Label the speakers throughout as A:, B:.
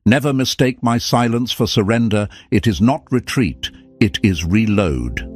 A: Never mistake my silence for surrender. It is not retreat, it is reload.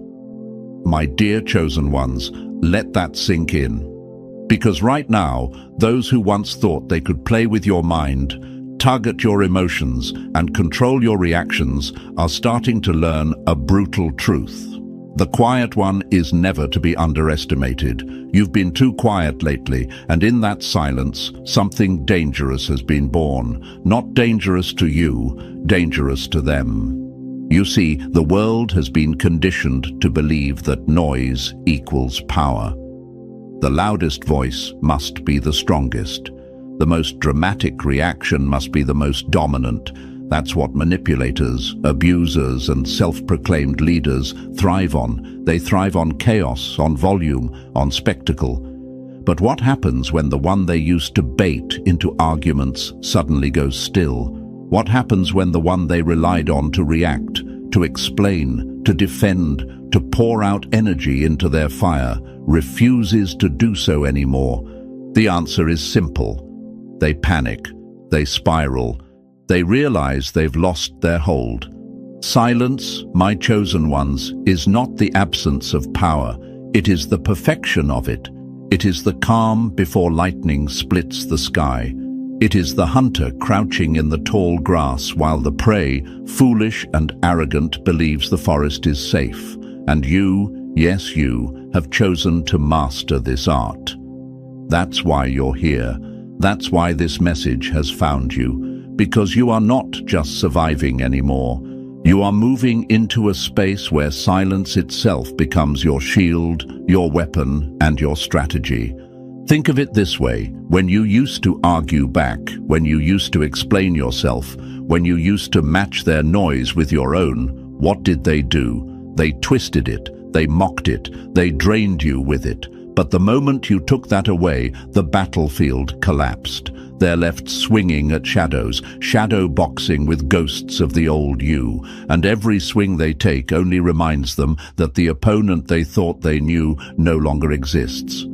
A: My dear chosen ones, let that sink in. Because right now, those who once thought they could play with your mind, tug at your emotions, and control your reactions are starting to learn a brutal truth. The quiet one is never to be underestimated. You've been too quiet lately, and in that silence, something dangerous has been born. Not dangerous to you, dangerous to them. You see, the world has been conditioned to believe that noise equals power. The loudest voice must be the strongest. The most dramatic reaction must be the most dominant. That's what manipulators, abusers, and self-proclaimed leaders thrive on. They thrive on chaos, on volume, on spectacle. But what happens when the one they used to bait into arguments suddenly goes still? What happens when the one they relied on to react, to explain, to defend, to pour out energy into their fire, refuses to do so anymore? The answer is simple. They panic, they spiral, they realize they've lost their hold. Silence, my chosen ones, is not the absence of power. It is the perfection of it. It is the calm before lightning splits the sky. It is the hunter crouching in the tall grass while the prey, foolish and arrogant, believes the forest is safe. And you, yes you, have chosen to master this art. That's why you're here. That's why this message has found you. Because you are not just surviving anymore. You are moving into a space where silence itself becomes your shield, your weapon, and your strategy. Think of it this way: when you used to argue back, when you used to explain yourself, when you used to match their noise with your own, what did they do? They twisted it, they mocked it, they drained you with it. But the moment you took that away, the battlefield collapsed. They're left swinging at shadows, shadow boxing with ghosts of the old you, and every swing they take only reminds them that the opponent they thought they knew no longer exists.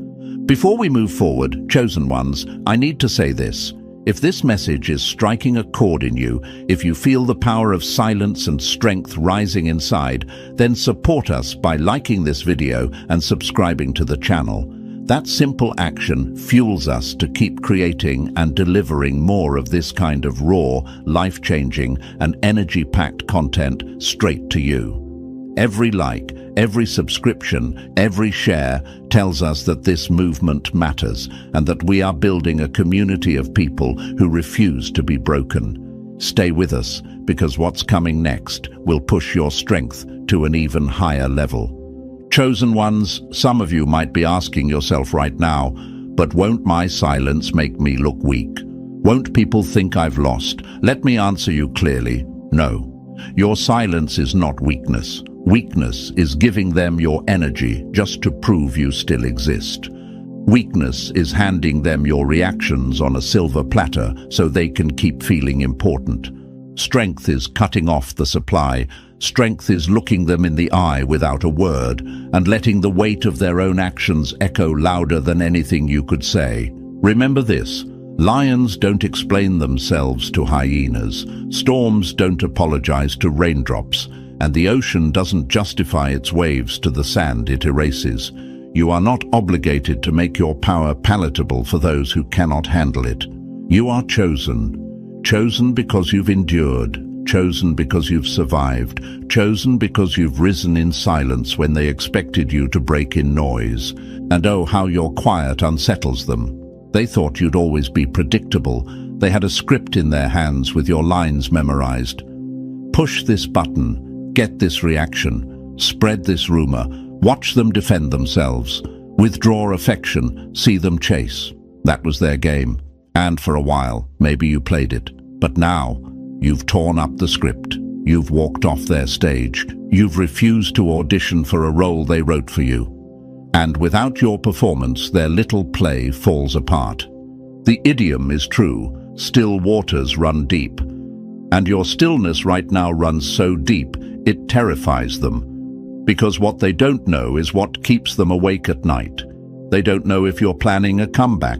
A: Before we move forward, chosen ones, I need to say this. If this message is striking a chord in you, if you feel the power of silence and strength rising inside, then support us by liking this video and subscribing to the channel. That simple action fuels us to keep creating and delivering more of this kind of raw, life-changing, and energy-packed content straight to you. Every like, every subscription, every share tells us that this movement matters and that we are building a community of people who refuse to be broken. Stay with us, because what's coming next will push your strength to an even higher level. Chosen ones, some of you might be asking yourself right now, but won't my silence make me look weak? Won't people think I've lost? Let me answer you clearly. No. Your silence is not weakness. Weakness is giving them your energy just to prove you still exist. Weakness is handing them your reactions on a silver platter so they can keep feeling important. Strength is cutting off the supply. Strength is looking them in the eye without a word and letting the weight of their own actions echo louder than anything you could say. Remember this: lions don't explain themselves to hyenas, storms don't apologize to raindrops, and the ocean doesn't justify its waves to the sand it erases. You are not obligated to make your power palatable for those who cannot handle it. You are chosen. Chosen because you've endured. Chosen because you've survived. Chosen because you've risen in silence when they expected you to break in noise. And oh, how your quiet unsettles them. They thought you'd always be predictable. They had a script in their hands with your lines memorized. Push this button. Get this reaction. Spread this rumor. Watch them defend themselves. Withdraw affection. See them chase. That was their game. And for a while, maybe you played it. But now, you've torn up the script. You've walked off their stage. You've refused to audition for a role they wrote for you. And without your performance, their little play falls apart. The idiom is true: still waters run deep. And your stillness right now runs so deep, it terrifies them. Because what they don't know is what keeps them awake at night. They don't know if you're planning a comeback.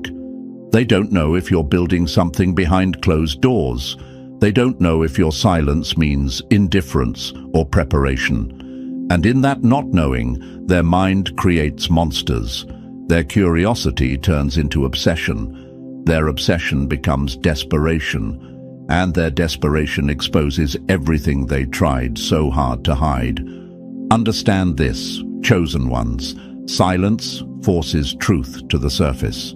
A: They don't know if you're building something behind closed doors. They don't know if your silence means indifference or preparation. And in that not knowing, their mind creates monsters. Their curiosity turns into obsession. Their obsession becomes desperation. And their desperation exposes everything they tried so hard to hide. Understand this, chosen ones. Silence forces truth to the surface.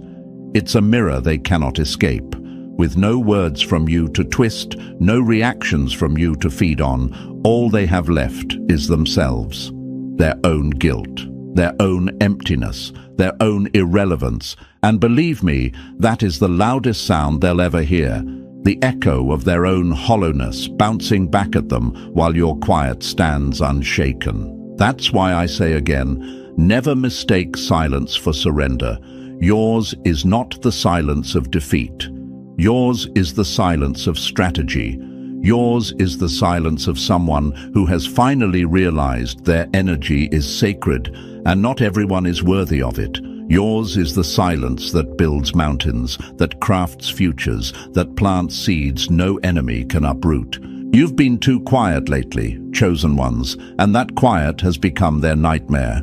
A: It's a mirror they cannot escape. With no words from you to twist, no reactions from you to feed on, all they have left is themselves. Their own guilt, their own emptiness, their own irrelevance. And believe me, that is the loudest sound they'll ever hear. The echo of their own hollowness bouncing back at them while your quiet stands unshaken. That's why I say again, never mistake silence for surrender. Yours is not the silence of defeat. Yours is the silence of strategy. Yours is the silence of someone who has finally realized their energy is sacred and not everyone is worthy of it. Yours is the silence that builds mountains, that crafts futures, that plants seeds no enemy can uproot. You've been too quiet lately, chosen ones, and that quiet has become their nightmare.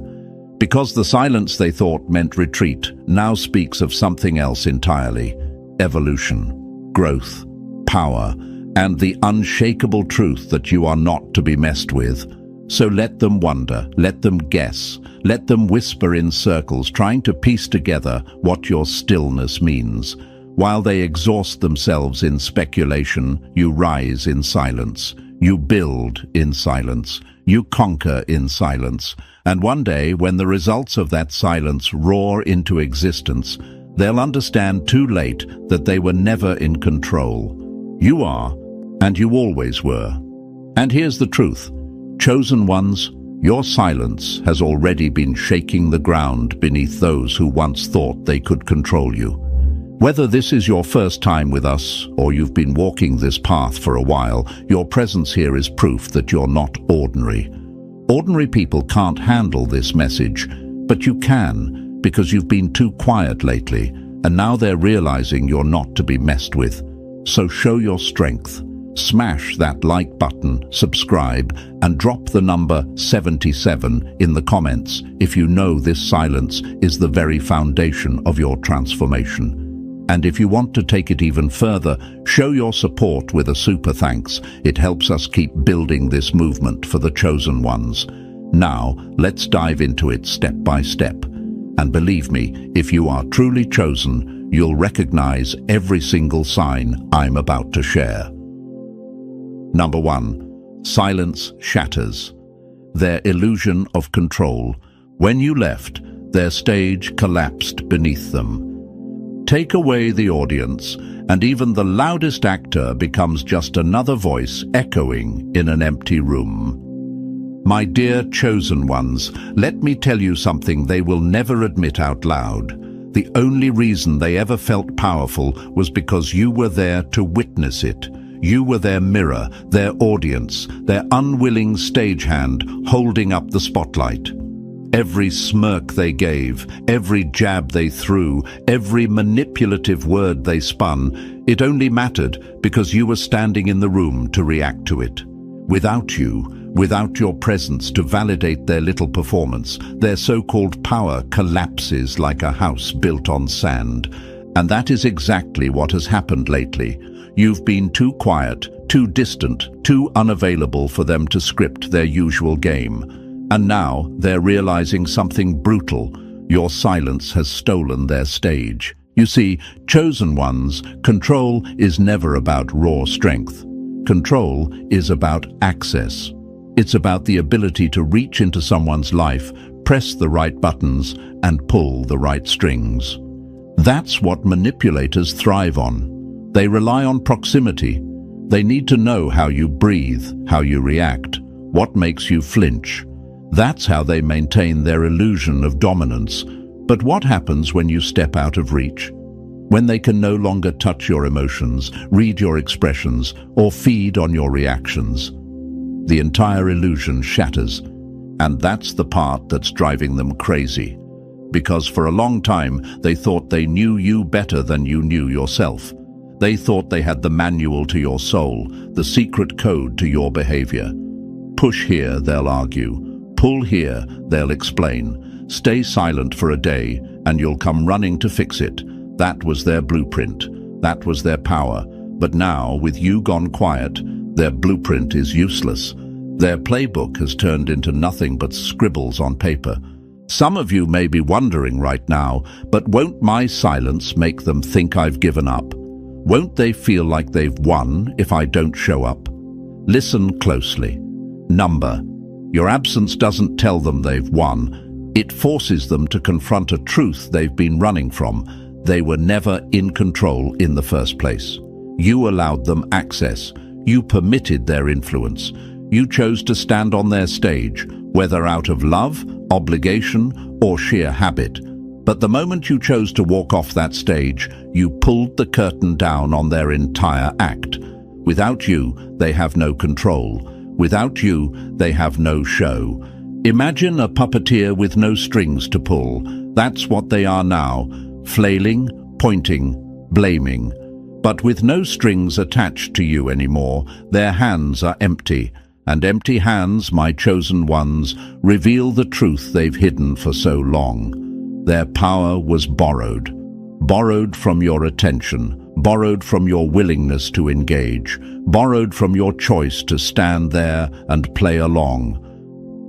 A: Because the silence they thought meant retreat now speaks of something else entirely. Evolution, growth, power, and the unshakable truth that you are not to be messed with. So let them wonder, let them guess, let them whisper in circles trying to piece together what your stillness means. While they exhaust themselves in speculation, you rise in silence. You build in silence. You conquer in silence. And one day, when the results of that silence roar into existence, they'll understand too late that they were never in control. You are, and you always were. And here's the truth. Chosen ones, your silence has already been shaking the ground beneath those who once thought they could control you. Whether this is your first time with us or you've been walking this path for a while, your presence here is proof that you're not ordinary. Ordinary people can't handle this message, but you can, because you've been too quiet lately, and now they're realizing you're not to be messed with. So show your strength. Smash that like button, subscribe, and drop the number 77 in the comments if you know this silence is the very foundation of your transformation. And if you want to take it even further, show your support with a super thanks. It helps us keep building this movement for the chosen ones. Now, let's dive into it step by step. And believe me, if you are truly chosen, you'll recognize every single sign I'm about to share. Number 1. Silence shatters. Their illusion of control. When you left, their stage collapsed beneath them. Take away the audience, and even the loudest actor becomes just another voice echoing in an empty room. My dear chosen ones, let me tell you something they will never admit out loud. The only reason they ever felt powerful was because you were there to witness it. You were their mirror, their audience, their unwilling stagehand holding up the spotlight. Every smirk they gave, every jab they threw, every manipulative word they spun, it only mattered because you were standing in the room to react to it. Without you, without your presence to validate their little performance, their so-called power collapses like a house built on sand. And that is exactly what has happened lately. You've been too quiet, too distant, too unavailable for them to script their usual game. And now they're realizing something brutal. Your silence has stolen their stage. You see, chosen ones, control is never about raw strength. Control is about access. It's about the ability to reach into someone's life, press the right buttons, and pull the right strings. That's what manipulators thrive on. They rely on proximity. They need to know how you breathe, how you react, what makes you flinch. That's how they maintain their illusion of dominance. But what happens when you step out of reach? When they can no longer touch your emotions, read your expressions, or feed on your reactions? The entire illusion shatters. And that's the part that's driving them crazy. Because for a long time, they thought they knew you better than you knew yourself. They thought they had the manual to your soul, the secret code to your behavior. Push here, they'll argue. Pull here, they'll explain. Stay silent for a day, and you'll come running to fix it. That was their blueprint. That was their power. But now, with you gone quiet, their blueprint is useless. Their playbook has turned into nothing but scribbles on paper. Some of you may be wondering right now, but won't my silence make them think I've given up? Won't they feel like they've won if I don't show up? Listen closely. Number. Your absence doesn't tell them they've won. It forces them to confront a truth they've been running from. They were never in control in the first place. You allowed them access. You permitted their influence. You chose to stand on their stage, whether out of love, obligation, or sheer habit. But the moment you chose to walk off that stage, you pulled the curtain down on their entire act. Without you, they have no control. Without you, they have no show. Imagine a puppeteer with no strings to pull. That's what they are now, flailing, pointing, blaming. But with no strings attached to you anymore, their hands are empty. And empty hands, my chosen ones, reveal the truth they've hidden for so long. Their power was borrowed. Borrowed from your attention, borrowed from your willingness to engage, borrowed from your choice to stand there and play along.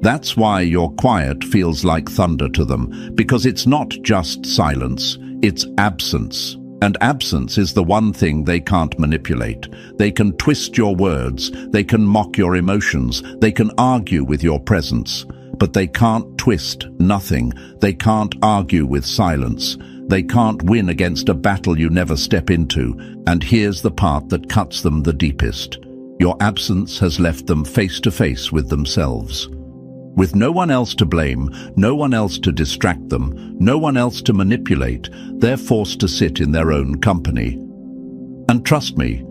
A: That's why your quiet feels like thunder to them, because it's not just silence, it's absence. And absence is the one thing they can't manipulate. They can twist your words, they can mock your emotions, they can argue with your presence. But they can't twist nothing. They can't argue with silence. They can't win against a battle you never step into. And here's the part that cuts them the deepest. Your absence has left them face to face with themselves. With no one else to blame, no one else to distract them, no one else to manipulate, they're forced to sit in their own company. And trust me,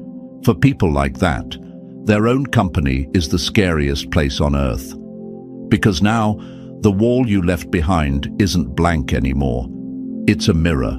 A: for people like that, their own company is the scariest place on earth. Because now, the wall you left behind isn't blank anymore. It's a mirror.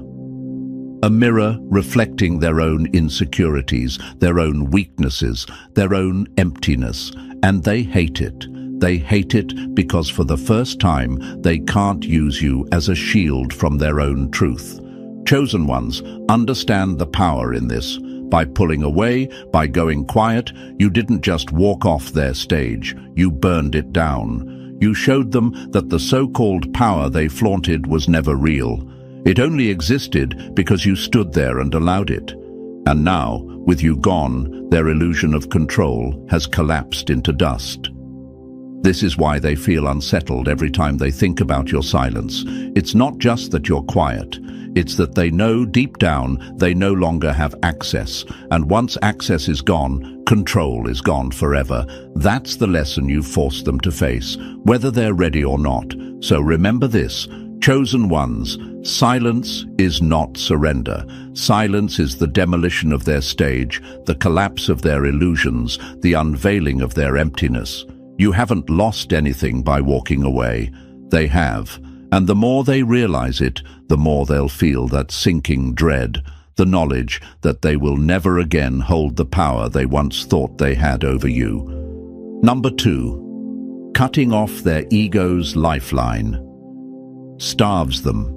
A: A mirror reflecting their own insecurities, their own weaknesses, their own emptiness. And they hate it. They hate it because for the first time, they can't use you as a shield from their own truth. Chosen ones, understand the power in this. By pulling away, by going quiet, you didn't just walk off their stage, you burned it down. You showed them that the so-called power they flaunted was never real. It only existed because you stood there and allowed it. And now, with you gone, their illusion of control has collapsed into dust. This is why they feel unsettled every time they think about your silence. It's not just that you're quiet. It's that they know deep down they no longer have access. And once access is gone, control is gone forever. That's the lesson you've forced them to face, whether they're ready or not. So remember this, chosen ones, silence is not surrender. Silence is the demolition of their stage, the collapse of their illusions, the unveiling of their emptiness. You haven't lost anything by walking away. They have. And the more they realize it, the more they'll feel that sinking dread, the knowledge that they will never again hold the power they once thought they had over you. Number 2, cutting off their ego's lifeline. Starves them.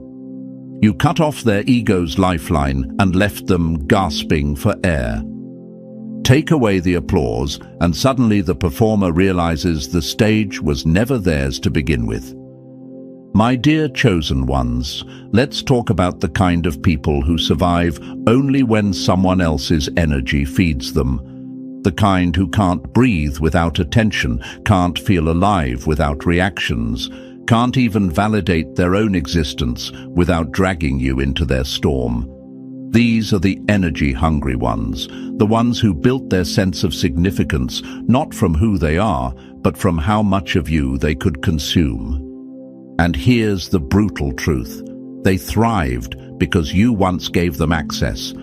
A: You cut off their ego's lifeline and left them gasping for air. Take away the applause, and suddenly the performer realizes the stage was never theirs to begin with. My dear chosen ones, let's talk about the kind of people who survive only when someone else's energy feeds them. The kind who can't breathe without attention, can't feel alive without reactions, can't even validate their own existence without dragging you into their storm. These are the energy-hungry ones, the ones who built their sense of significance not from who they are, but from how much of you they could consume. And here's the brutal truth. They thrived because you once gave them access.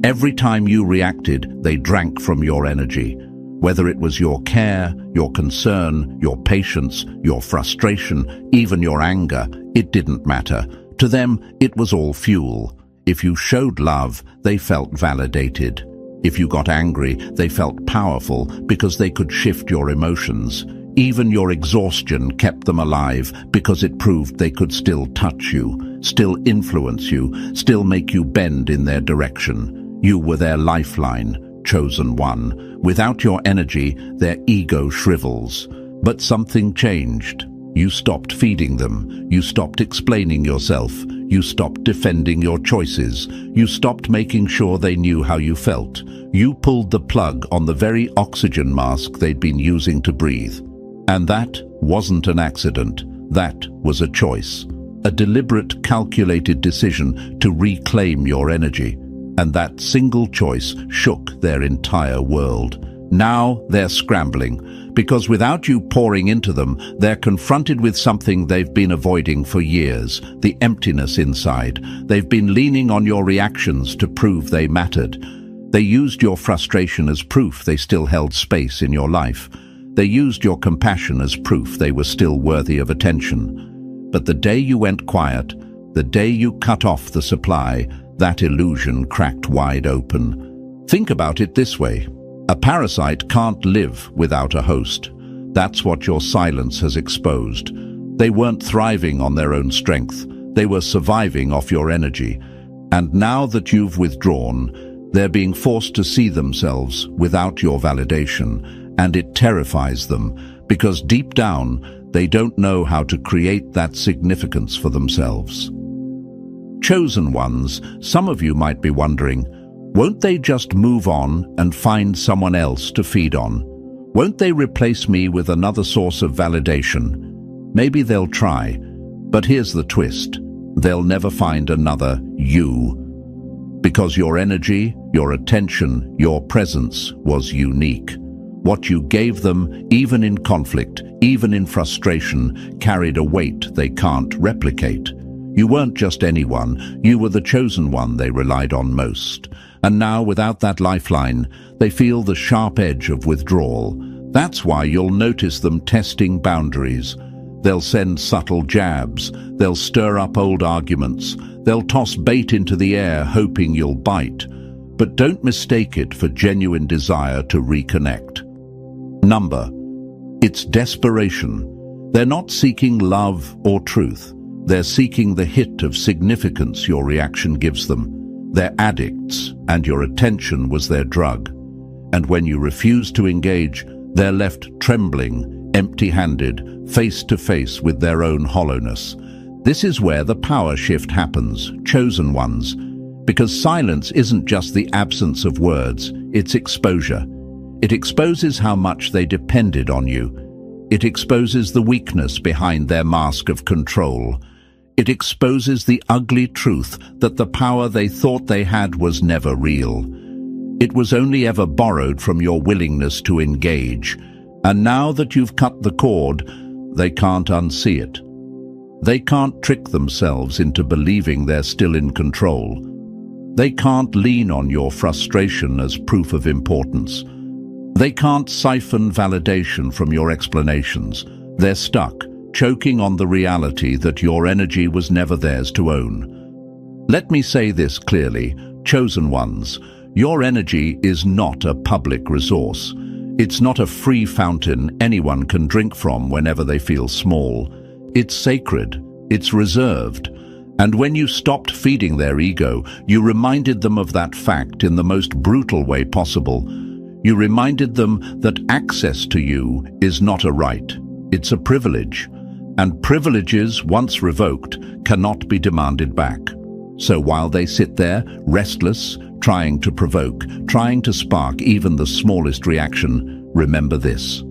A: Every time you reacted, they drank from your energy. Whether it was your care, your concern, your patience, your frustration, even your anger, it didn't matter. To them, it was all fuel. If you showed love, they felt validated. If you got angry, they felt powerful because they could shift your emotions. Even your exhaustion kept them alive because it proved they could still touch you, still influence you, still make you bend in their direction. You were their lifeline, chosen one. Without your energy, their ego shrivels. But something changed. You stopped feeding them. You stopped explaining yourself. You stopped defending your choices. You stopped making sure they knew how you felt. You pulled the plug on the very oxygen mask they'd been using to breathe. And that wasn't an accident. That was a choice. A deliberate, calculated decision to reclaim your energy. And that single choice shook their entire world. Now they're scrambling, because without you pouring into them, they're confronted with something they've been avoiding for years, the emptiness inside. They've been leaning on your reactions to prove they mattered. They used your frustration as proof they still held space in your life. They used your compassion as proof they were still worthy of attention. But the day you went quiet, the day you cut off the supply, that illusion cracked wide open. Think about it this way. A parasite can't live without a host. That's what your silence has exposed. They weren't thriving on their own strength. They were surviving off your energy. And now that you've withdrawn, they're being forced to see themselves without your validation, and it terrifies them, because deep down, they don't know how to create that significance for themselves. Chosen ones, some of you might be wondering, won't they just move on and find someone else to feed on? Won't they replace me with another source of validation? Maybe they'll try, but here's the twist. They'll never find another you. Because your energy, your attention, your presence was unique. What you gave them, even in conflict, even in frustration, carried a weight they can't replicate. You weren't just anyone, you were the chosen one they relied on most. And now, without that lifeline, they feel the sharp edge of withdrawal. That's why you'll notice them testing boundaries. They'll send subtle jabs, they'll stir up old arguments, they'll toss bait into the air hoping you'll bite. But don't mistake it for genuine desire to reconnect. It's desperation. They're not seeking love or truth. They're seeking the hit of significance your reaction gives them. They're addicts, and your attention was their drug. And when you refuse to engage, they're left trembling, empty-handed, face-to-face with their own hollowness. This is where the power shift happens, chosen ones. Because silence isn't just the absence of words, it's exposure. It exposes how much they depended on you. It exposes the weakness behind their mask of control. It exposes the ugly truth that the power they thought they had was never real. It was only ever borrowed from your willingness to engage. And now that you've cut the cord, they can't unsee it. They can't trick themselves into believing they're still in control. They can't lean on your frustration as proof of importance. They can't siphon validation from your explanations. They're stuck, choking on the reality that your energy was never theirs to own. Let me say this clearly, chosen ones, your energy is not a public resource. It's not a free fountain anyone can drink from whenever they feel small. It's sacred, it's reserved. And when you stopped feeding their ego, you reminded them of that fact in the most brutal way possible. You reminded them that access to you is not a right, it's a privilege. And privileges, once revoked, cannot be demanded back. So while they sit there, restless, trying to provoke, trying to spark even the smallest reaction, remember this.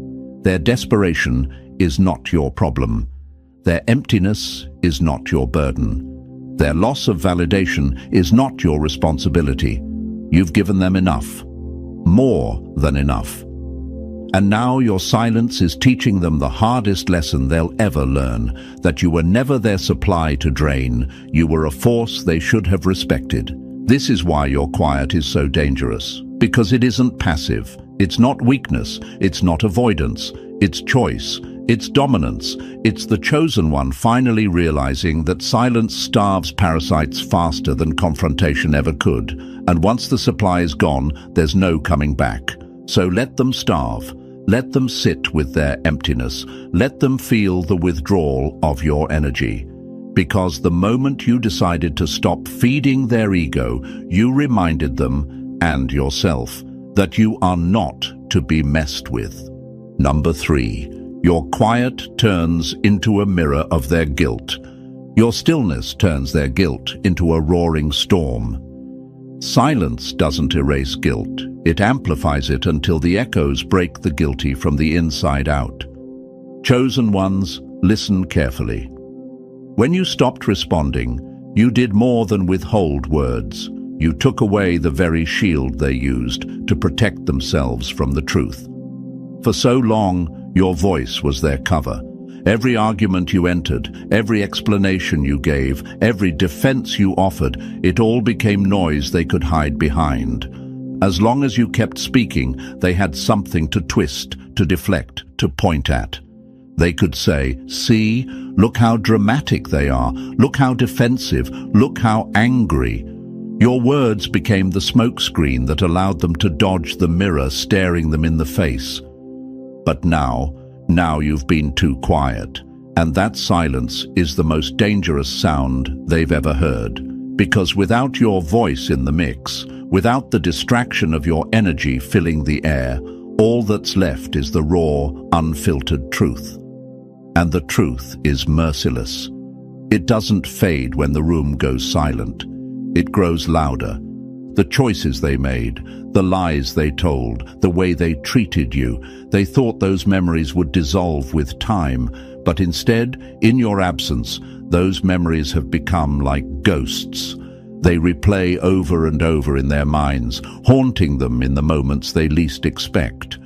A: Their desperation is not your problem. Their emptiness is not your burden. Their loss of validation is not your responsibility. You've given them enough. More than enough. And now your silence is teaching them the hardest lesson they'll ever learn, that you were never their supply to drain. You were a force they should have respected. This is why your quiet is so dangerous. Because it isn't passive. It's not weakness. It's not avoidance. It's choice. It's dominance. It's the chosen one finally realizing that silence starves parasites faster than confrontation ever could. And once the supply is gone, there's no coming back. So let them starve. Let them sit with their emptiness. Let them feel the withdrawal of your energy. Because the moment you decided to stop feeding their ego, you reminded them, and yourself, that you are not to be messed with. Number 3. Your quiet turns into a mirror of their guilt. Your stillness turns their guilt into a roaring storm. Silence doesn't erase guilt. It amplifies it until the echoes break the guilty from the inside out. Chosen ones, listen carefully. When you stopped responding, you did more than withhold words. You took away the very shield they used to protect themselves from the truth. For so long, your voice was their cover. Every argument you entered, every explanation you gave, every defense you offered, it all became noise they could hide behind. As long as you kept speaking, they had something to twist, to deflect, to point at. They could say, "See, look how dramatic they are. Look how defensive. Look how angry." Your words became the smokescreen that allowed them to dodge the mirror staring them in the face. But now you've been too quiet, and that silence is the most dangerous sound they've ever heard. Because without your voice in the mix, without the distraction of your energy filling the air, all that's left is the raw, unfiltered truth. And the truth is merciless. It doesn't fade when the room goes silent. It grows louder. The choices they made, the lies they told, the way they treated you, they thought those memories would dissolve with time, but instead, in your absence, those memories have become like ghosts. They replay over and over in their minds, haunting them in the moments they least expect.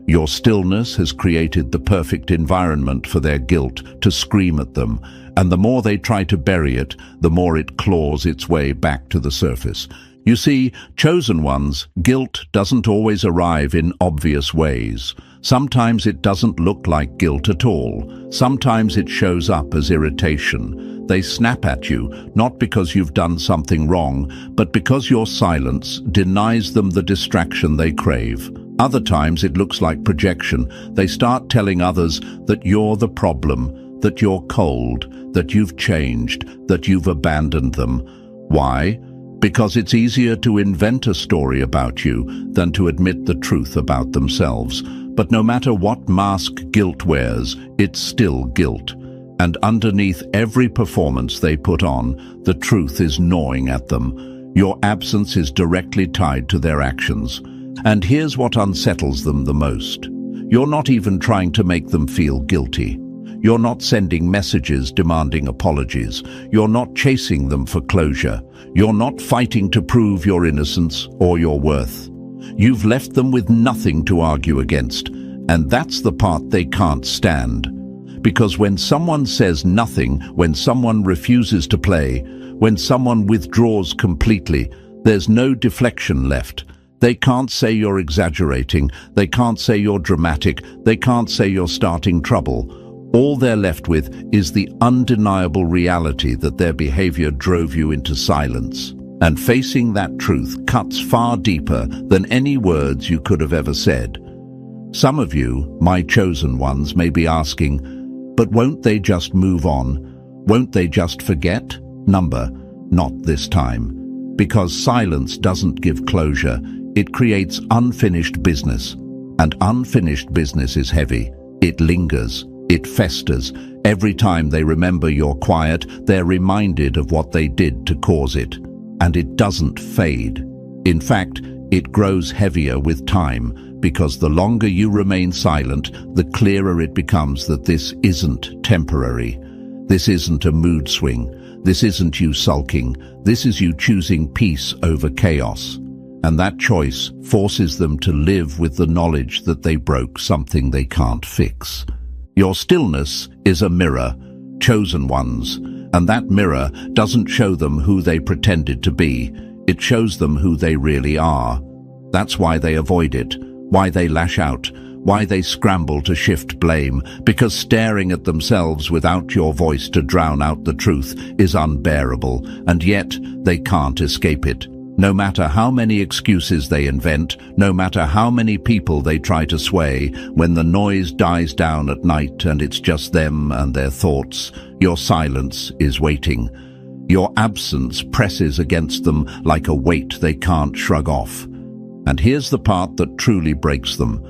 A: Your stillness has created the perfect environment for their guilt to scream at them, and the more they try to bury it, the more it claws its way back to the surface. You see, chosen ones, guilt doesn't always arrive in obvious ways. Sometimes it doesn't look like guilt at all. Sometimes it shows up as irritation. They snap at you, not because you've done something wrong, but because your silence denies them the distraction they crave. Other times it looks like projection. They start telling others that you're the problem, that you're cold, that you've changed, that you've abandoned them. Why? Because it's easier to invent a story about you than to admit the truth about themselves. But no matter what mask guilt wears, it's still guilt. And underneath every performance they put on, the truth is gnawing at them. Your absence is directly tied to their actions. And here's what unsettles them the most. You're not even trying to make them feel guilty. You're not sending messages demanding apologies. You're not chasing them for closure. You're not fighting to prove your innocence or your worth. You've left them with nothing to argue against, and that's the part they can't stand. Because when someone says nothing, when someone refuses to play, when someone withdraws completely, there's no deflection left. They can't say you're exaggerating. They can't say you're dramatic. They can't say you're starting trouble. All they're left with is the undeniable reality that their behavior drove you into silence. And facing that truth cuts far deeper than any words you could have ever said. Some of you, my chosen ones, may be asking, but won't they just move on? Won't they just forget? Not this time. Because silence doesn't give closure. It creates unfinished business. And unfinished business is heavy. It lingers. It festers. Every time they remember you're quiet, they're reminded of what they did to cause it. And it doesn't fade. In fact, it grows heavier with time, because the longer you remain silent, the clearer it becomes that this isn't temporary. This isn't a mood swing. This isn't you sulking. This is you choosing peace over chaos. And that choice forces them to live with the knowledge that they broke something they can't fix. Your stillness is a mirror, chosen ones, and that mirror doesn't show them who they pretended to be. It shows them who they really are. That's why they avoid it, why they lash out, why they scramble to shift blame, because staring at themselves without your voice to drown out the truth is unbearable, and yet they can't escape it. No matter how many excuses they invent, no matter how many people they try to sway, when the noise dies down at night and it's just them and their thoughts, your silence is waiting. Your absence presses against them like a weight they can't shrug off. And here's the part that truly breaks them.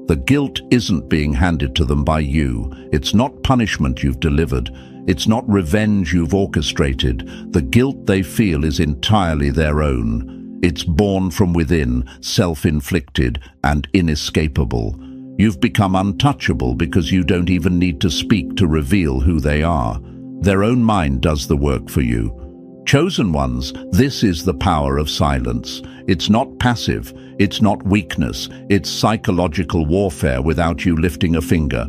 A: The guilt isn't being handed to them by you. It's not punishment you've delivered. It's not revenge you've orchestrated. The guilt they feel is entirely their own. It's born from within, self-inflicted and inescapable. You've become untouchable because you don't even need to speak to reveal who they are. Their own mind does the work for you. Chosen ones, this is the power of silence. It's not passive, it's not weakness, it's psychological warfare without you lifting a finger.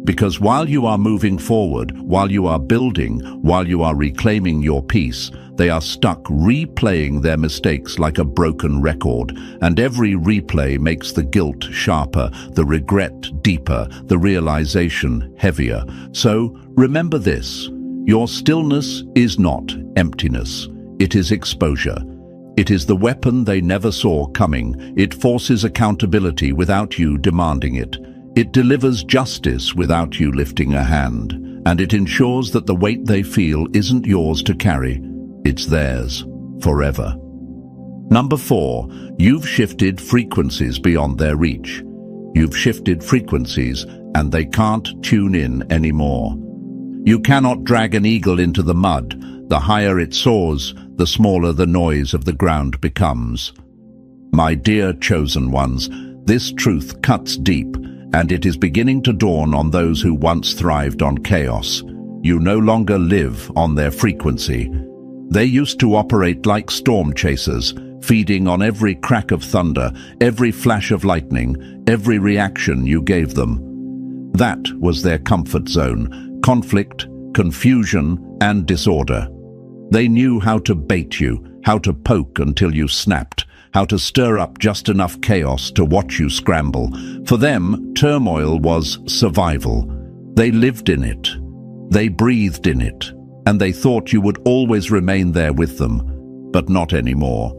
A: Because while you are moving forward, while you are building, while you are reclaiming your peace, they are stuck replaying their mistakes like a broken record, and every replay makes the guilt sharper, the regret deeper, the realization heavier. So remember this, your stillness is not emptiness, it is exposure. It is the weapon they never saw coming. It forces accountability without you demanding it. It delivers justice without you lifting a hand, and it ensures that the weight they feel isn't yours to carry, it's theirs, forever. Number 4, you've shifted frequencies beyond their reach. You've shifted frequencies, and they can't tune in anymore. You cannot drag an eagle into the mud. The higher it soars, the smaller the noise of the ground becomes. My dear chosen ones, this truth cuts deep, and it is beginning to dawn on those who once thrived on chaos. You no longer live on their frequency. They used to operate like storm chasers, feeding on every crack of thunder, every flash of lightning, every reaction you gave them. That was their comfort zone, conflict, confusion, and disorder. They knew how to bait you, how to poke until you snapped, how to stir up just enough chaos to watch you scramble. For them, turmoil was survival. They lived in it. They breathed in it. And they thought you would always remain there with them. But not anymore.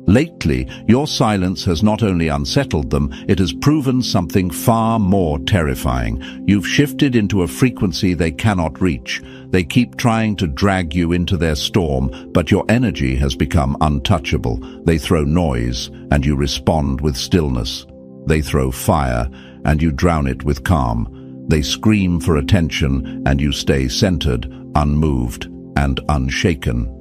A: Lately, your silence has not only unsettled them, it has proven something far more terrifying. You've shifted into a frequency they cannot reach. They keep trying to drag you into their storm, but your energy has become untouchable. They throw noise, and you respond with stillness. They throw fire, and you drown it with calm. They scream for attention, and you stay centered, unmoved, and unshaken.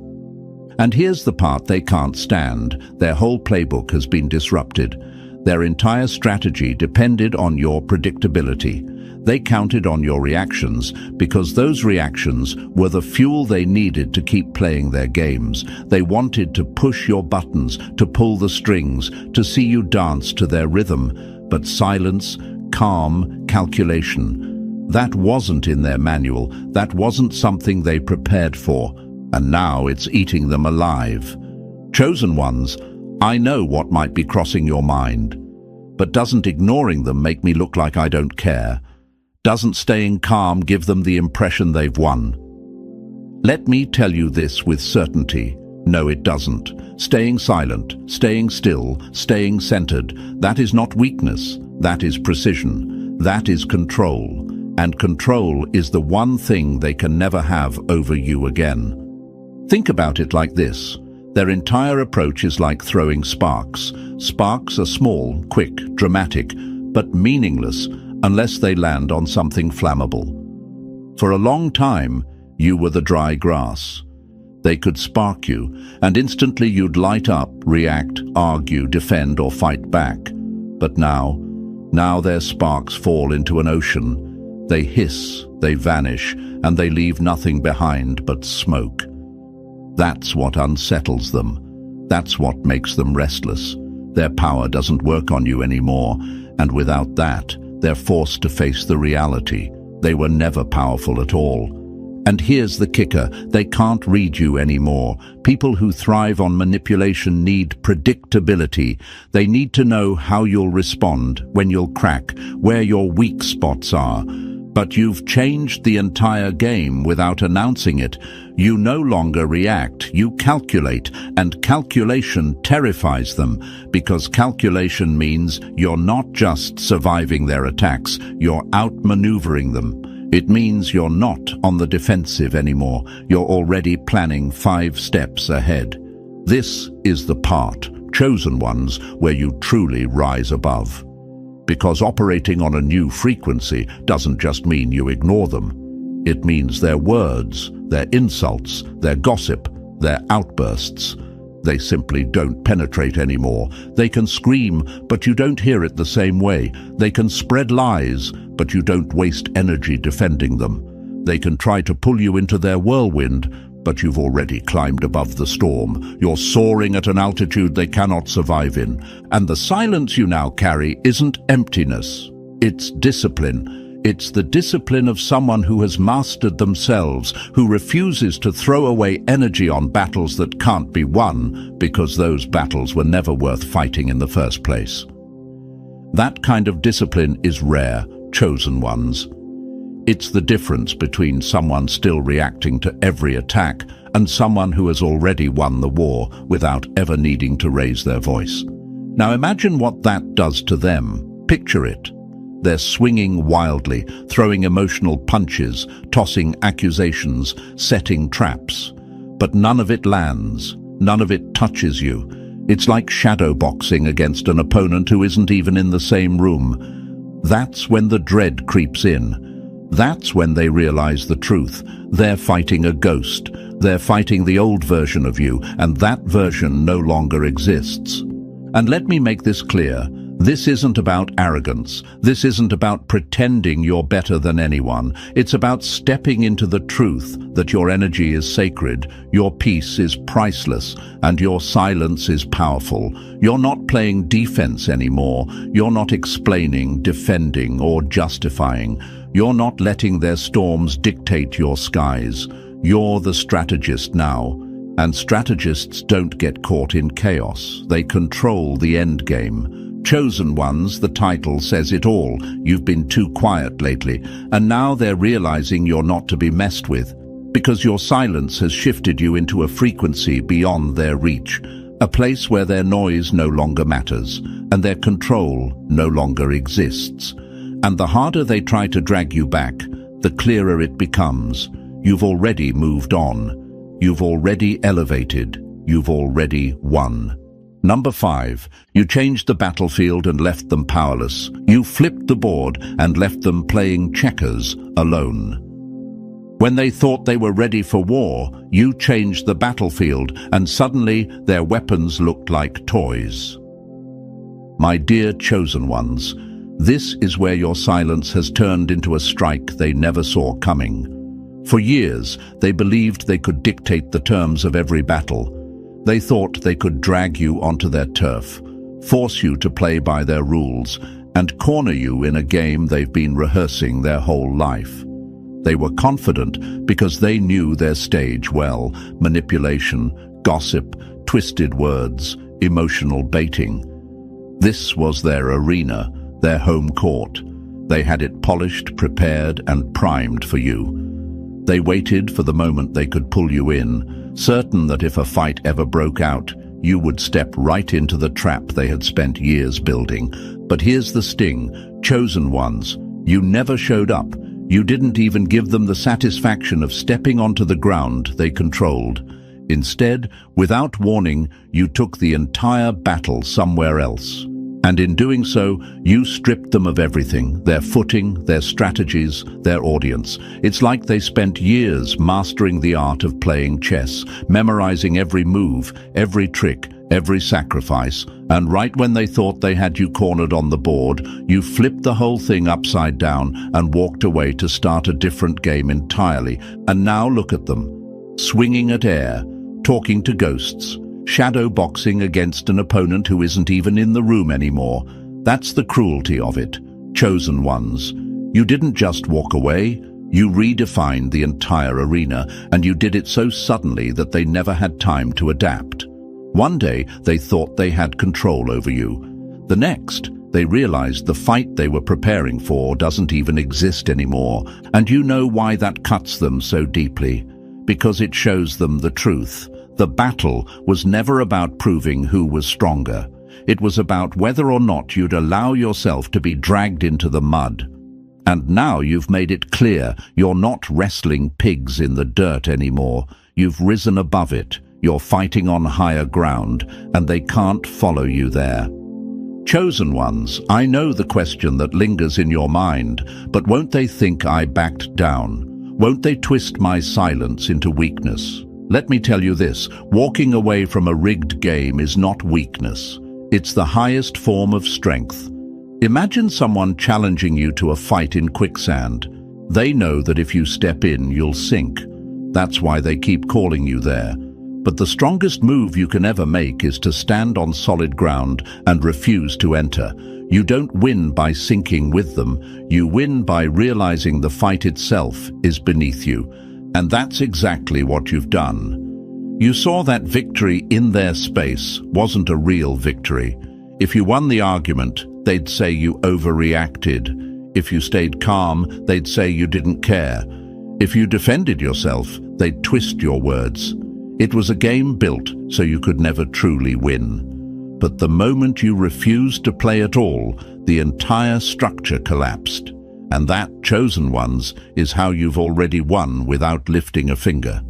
A: And here's the part they can't stand. Their whole playbook has been disrupted. Their entire strategy depended on your predictability. They counted on your reactions because those reactions were the fuel they needed to keep playing their games. They wanted to push your buttons, to pull the strings, to see you dance to their rhythm. But silence, calm, calculation, that wasn't in their manual. That wasn't something they prepared for. And now it's eating them alive. Chosen ones, I know what might be crossing your mind. But doesn't ignoring them make me look like I don't care? Doesn't staying calm give them the impression they've won? Let me tell you this with certainty. No, it doesn't. Staying silent, staying still, staying centered, that is not weakness. That is precision. That is control. And control is the one thing they can never have over you again. Think about it like this. Their entire approach is like throwing sparks. Sparks are small, quick, dramatic, but meaningless unless they land on something flammable. For a long time, you were the dry grass. They could spark you, and instantly you'd light up, react, argue, defend, or fight back. But now their sparks fall into an ocean. They hiss, they vanish, and they leave nothing behind but smoke. That's what unsettles them. That's what makes them restless. Their power doesn't work on you anymore, and without that, they're forced to face the reality. They were never powerful at all. And here's the kicker, they can't read you anymore. People who thrive on manipulation need predictability. They need to know how you'll respond, when you'll crack, where your weak spots are. But you've changed the entire game without announcing it. You no longer react, you calculate, and calculation terrifies them, because calculation means you're not just surviving their attacks, you're outmaneuvering them. It means you're not on the defensive anymore. You're already planning 5 steps ahead. This is the part, chosen ones, where you truly rise above. Because operating on a new frequency doesn't just mean you ignore them. It means their words, their insults, their gossip, their outbursts. They simply don't penetrate anymore. They can scream, but you don't hear it the same way. They can spread lies, but you don't waste energy defending them. They can try to pull you into their whirlwind, but you've already climbed above the storm. You're soaring at an altitude they cannot survive in. And the silence you now carry isn't emptiness. It's discipline. It's the discipline of someone who has mastered themselves, who refuses to throw away energy on battles that can't be won because those battles were never worth fighting in the first place. That kind of discipline is rare, chosen ones. It's the difference between someone still reacting to every attack and someone who has already won the war without ever needing to raise their voice. Now imagine what that does to them. Picture it. They're swinging wildly, throwing emotional punches, tossing accusations, setting traps. But none of it lands. None of it touches you. It's like shadow boxing against an opponent who isn't even in the same room. That's when the dread creeps in. That's when they realize the truth. They're fighting a ghost. They're fighting the old version of you, and that version no longer exists. And let me make this clear. This isn't about arrogance. This isn't about pretending you're better than anyone. It's about stepping into the truth that your energy is sacred, your peace is priceless, and your silence is powerful. You're not playing defense anymore. You're not explaining, defending, or justifying. You're not letting their storms dictate your skies. You're the strategist now. And strategists don't get caught in chaos. They control the end game. Chosen ones, the title says it all. You've been too quiet lately, and now they're realizing you're not to be messed with, because your silence has shifted you into a frequency beyond their reach, a place where their noise no longer matters, and their control no longer exists. And the harder they try to drag you back, the clearer it becomes. You've already moved on. You've already elevated. You've already won. Number 5, you changed the battlefield and left them powerless. You flipped the board and left them playing checkers alone. When they thought they were ready for war, you changed the battlefield and suddenly their weapons looked like toys. My dear chosen ones, this is where your silence has turned into a strike they never saw coming. For years, they believed they could dictate the terms of every battle. They thought they could drag you onto their turf, force you to play by their rules, and corner you in a game they've been rehearsing their whole life. They were confident because they knew their stage well: manipulation, gossip, twisted words, emotional baiting. This was their arena, their home court. They had it polished, prepared, and primed for you. They waited for the moment they could pull you in, certain that if a fight ever broke out, you would step right into the trap they had spent years building. But here's the sting, chosen ones. You never showed up. You didn't even give them the satisfaction of stepping onto the ground they controlled. Instead, without warning, you took the entire battle somewhere else. And in doing so, you stripped them of everything: their footing, their strategies, their audience. It's like they spent years mastering the art of playing chess, memorizing every move, every trick, every sacrifice. And right when they thought they had you cornered on the board, you flipped the whole thing upside down and walked away to start a different game entirely. And now look at them, swinging at air, talking to ghosts, shadow boxing against an opponent who isn't even in the room anymore. That's the cruelty of it. Chosen ones, you didn't just walk away, You redefined the entire arena, and you did it so suddenly that they never had time to adapt. One day, they thought they had control over you. The next, they realized the fight they were preparing for doesn't even exist anymore, and you know why that cuts them so deeply. Because it shows them the truth. The battle was never about proving who was stronger. It was about whether or not you'd allow yourself to be dragged into the mud. And now you've made it clear you're not wrestling pigs in the dirt anymore. You've risen above it. You're fighting on higher ground, and they can't follow you there. Chosen ones, I know the question that lingers in your mind, but won't they think I backed down? Won't they twist my silence into weakness? Let me tell you this, walking away from a rigged game is not weakness. It's the highest form of strength. Imagine someone challenging you to a fight in quicksand. They know that if you step in, you'll sink. That's why they keep calling you there. But the strongest move you can ever make is to stand on solid ground and refuse to enter. You don't win by sinking with them. You win by realizing the fight itself is beneath you. And that's exactly what you've done. You saw that victory in their space wasn't a real victory. If you won the argument, they'd say you overreacted. If you stayed calm, they'd say you didn't care. If you defended yourself, they'd twist your words. It was a game built so you could never truly win. But the moment you refused to play at all, the entire structure collapsed. And that, chosen ones, is how you've already won without lifting a finger.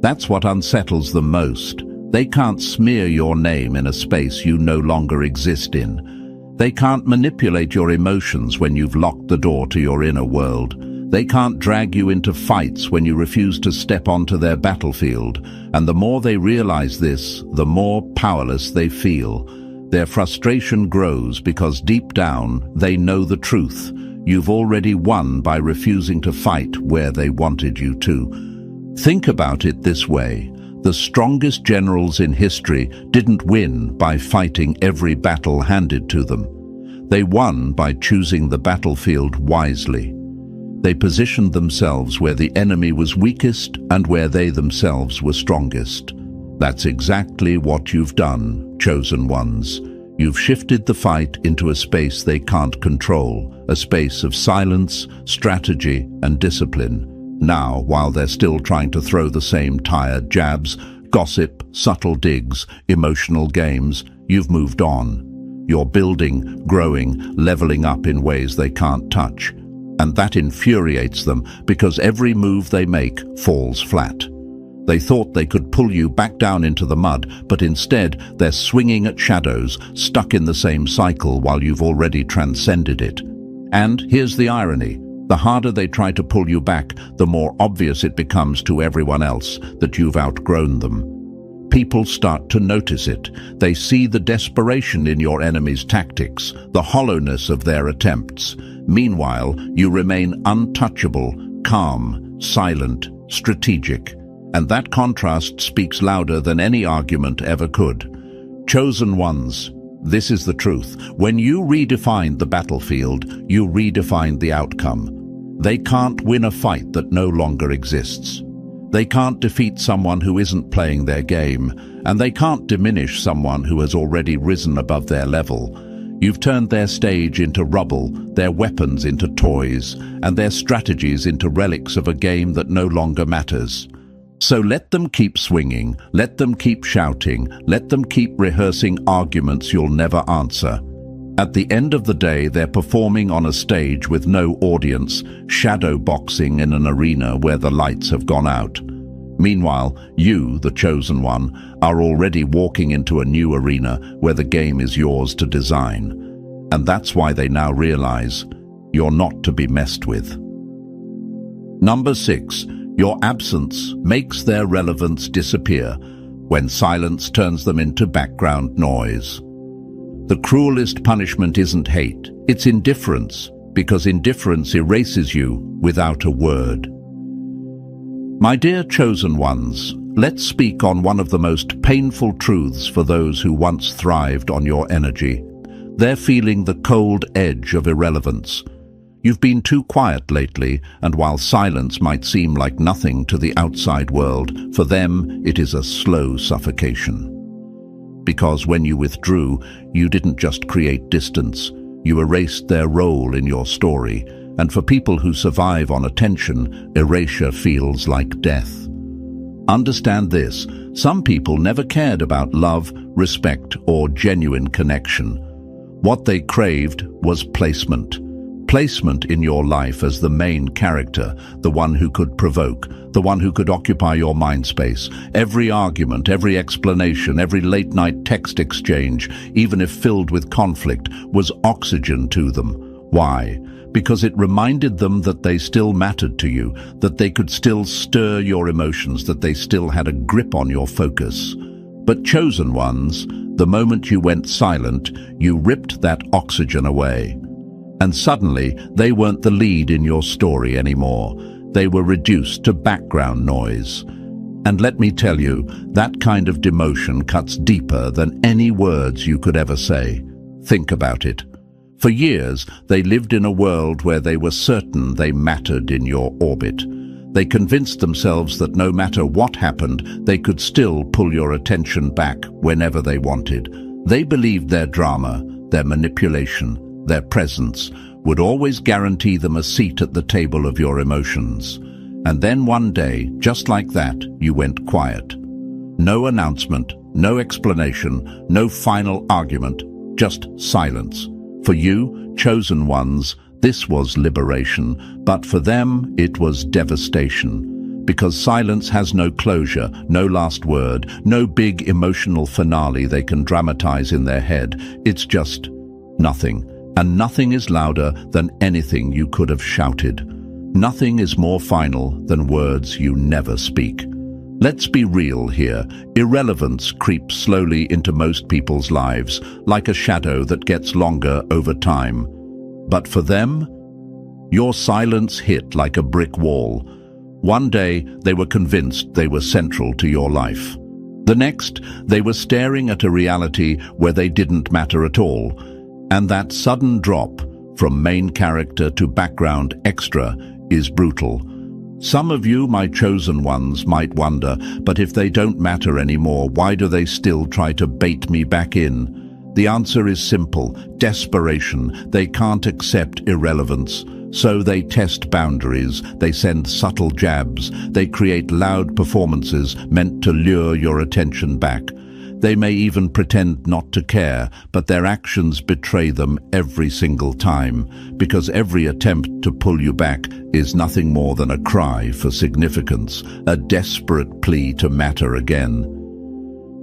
A: That's what unsettles them most. They can't smear your name in a space you no longer exist in. They can't manipulate your emotions when you've locked the door to your inner world. They can't drag you into fights when you refuse to step onto their battlefield. And the more they realize this, the more powerless they feel. Their frustration grows because deep down, they know the truth. You've already won by refusing to fight where they wanted you to. Think about it this way. The strongest generals in history didn't win by fighting every battle handed to them. They won by choosing the battlefield wisely. They positioned themselves where the enemy was weakest and where they themselves were strongest. That's exactly what you've done, chosen ones. You've shifted the fight into a space they can't control, a space of silence, strategy, and discipline. Now, while they're still trying to throw the same tired jabs, gossip, subtle digs, emotional games, you've moved on. You're building, growing, leveling up in ways they can't touch. And that infuriates them because every move they make falls flat. They thought they could pull you back down into the mud, but instead they're swinging at shadows, stuck in the same cycle while you've already transcended it. And here's the irony. The harder they try to pull you back, the more obvious it becomes to everyone else that you've outgrown them. People start to notice it. They see the desperation in your enemy's tactics, the hollowness of their attempts. Meanwhile, you remain untouchable, calm, silent, strategic. And that contrast speaks louder than any argument ever could. Chosen ones, this is the truth. When you redefined the battlefield, you redefined the outcome. They can't win a fight that no longer exists. They can't defeat someone who isn't playing their game, and they can't diminish someone who has already risen above their level. You've turned their stage into rubble, their weapons into toys, and their strategies into relics of a game that no longer matters. So let them keep swinging, let them keep shouting, let them keep rehearsing arguments you'll never answer. At the end of the day, they're performing on a stage with no audience, shadow boxing in an arena where the lights have gone out. Meanwhile, you, the chosen one, are already walking into a new arena where the game is yours to design. And that's why they now realize you're not to be messed with. Number 6. Your absence makes their relevance disappear when silence turns them into background noise. The cruelest punishment isn't hate, it's indifference, because indifference erases you without a word. My dear chosen ones, let's speak on one of the most painful truths for those who once thrived on your energy. They're feeling the cold edge of irrelevance. You've been too quiet lately, and while silence might seem like nothing to the outside world, for them it is a slow suffocation. Because when you withdrew, you didn't just create distance, you erased their role in your story, and for people who survive on attention, erasure feels like death. Understand this, some people never cared about love, respect, or genuine connection. What they craved was placement. Placement in your life as the main character, the one who could provoke, the one who could occupy your mind space. Every argument, every explanation, every late-night text exchange, even if filled with conflict, was oxygen to them. Why? Because it reminded them that they still mattered to you, that they could still stir your emotions, that they still had a grip on your focus. But chosen ones, the moment you went silent, you ripped that oxygen away. And suddenly, they weren't the lead in your story anymore. They were reduced to background noise. And let me tell you, that kind of demotion cuts deeper than any words you could ever say. Think about it. For years, they lived in a world where they were certain they mattered in your orbit. They convinced themselves that no matter what happened, they could still pull your attention back whenever they wanted. They believed their drama, their manipulation, their presence would always guarantee them a seat at the table of your emotions. And then one day, just like that, you went quiet. No announcement, no explanation, no final argument, just silence. For you, chosen ones, this was liberation, but for them it was devastation. Because silence has no closure, no last word, no big emotional finale they can dramatize in their head. It's just nothing. And nothing is louder than anything you could have shouted. Nothing is more final than words you never speak. Let's be real here. Irrelevance creeps slowly into most people's lives, like a shadow that gets longer over time. But for them, your silence hit like a brick wall. One day, they were convinced they were central to your life. The next, they were staring at a reality where they didn't matter at all. And that sudden drop from main character to background extra is brutal. Some of you, my chosen ones, might wonder, but if they don't matter anymore, why do they still try to bait me back in? The answer is simple: desperation. They can't accept irrelevance. So they test boundaries, they send subtle jabs, they create loud performances meant to lure your attention back. They may even pretend not to care, but their actions betray them every single time, because every attempt to pull you back is nothing more than a cry for significance, a desperate plea to matter again.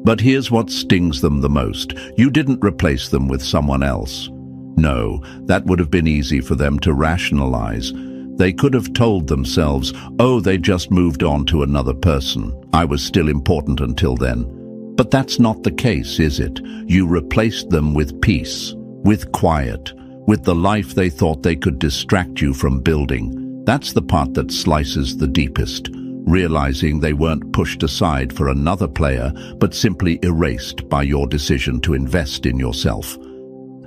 A: But here's what stings them the most. You didn't replace them with someone else. No, that would have been easy for them to rationalize. They could have told themselves, oh, they just moved on to another person. I was still important until then. But that's not the case, is it? You replaced them with peace, with quiet, with the life they thought they could distract you from building. That's the part that slices the deepest, realizing they weren't pushed aside for another player, but simply erased by your decision to invest in yourself.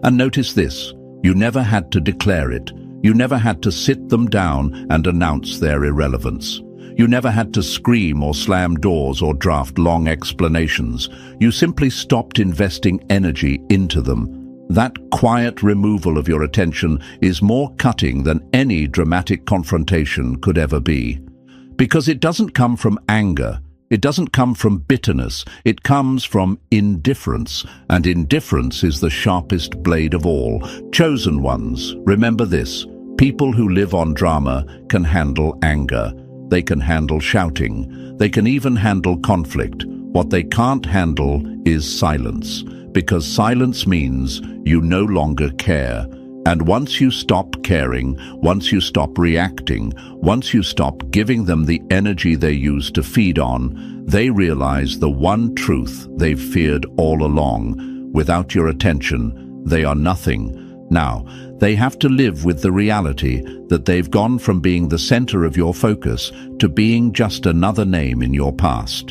A: And notice this, you never had to declare it. You never had to sit them down and announce their irrelevance. You never had to scream or slam doors or draft long explanations. You simply stopped investing energy into them. That quiet removal of your attention is more cutting than any dramatic confrontation could ever be. Because it doesn't come from anger. It doesn't come from bitterness. It comes from indifference. And indifference is the sharpest blade of all. Chosen ones, remember this. People who live on drama can handle anger. They can handle shouting. They can even handle conflict. What they can't handle is silence, because silence means you no longer care. And once you stop caring, once you stop reacting, once you stop giving them the energy they use to feed on, they realize the one truth they've feared all along. Without your attention, they are nothing. Now, they have to live with the reality that they've gone from being the center of your focus to being just another name in your past.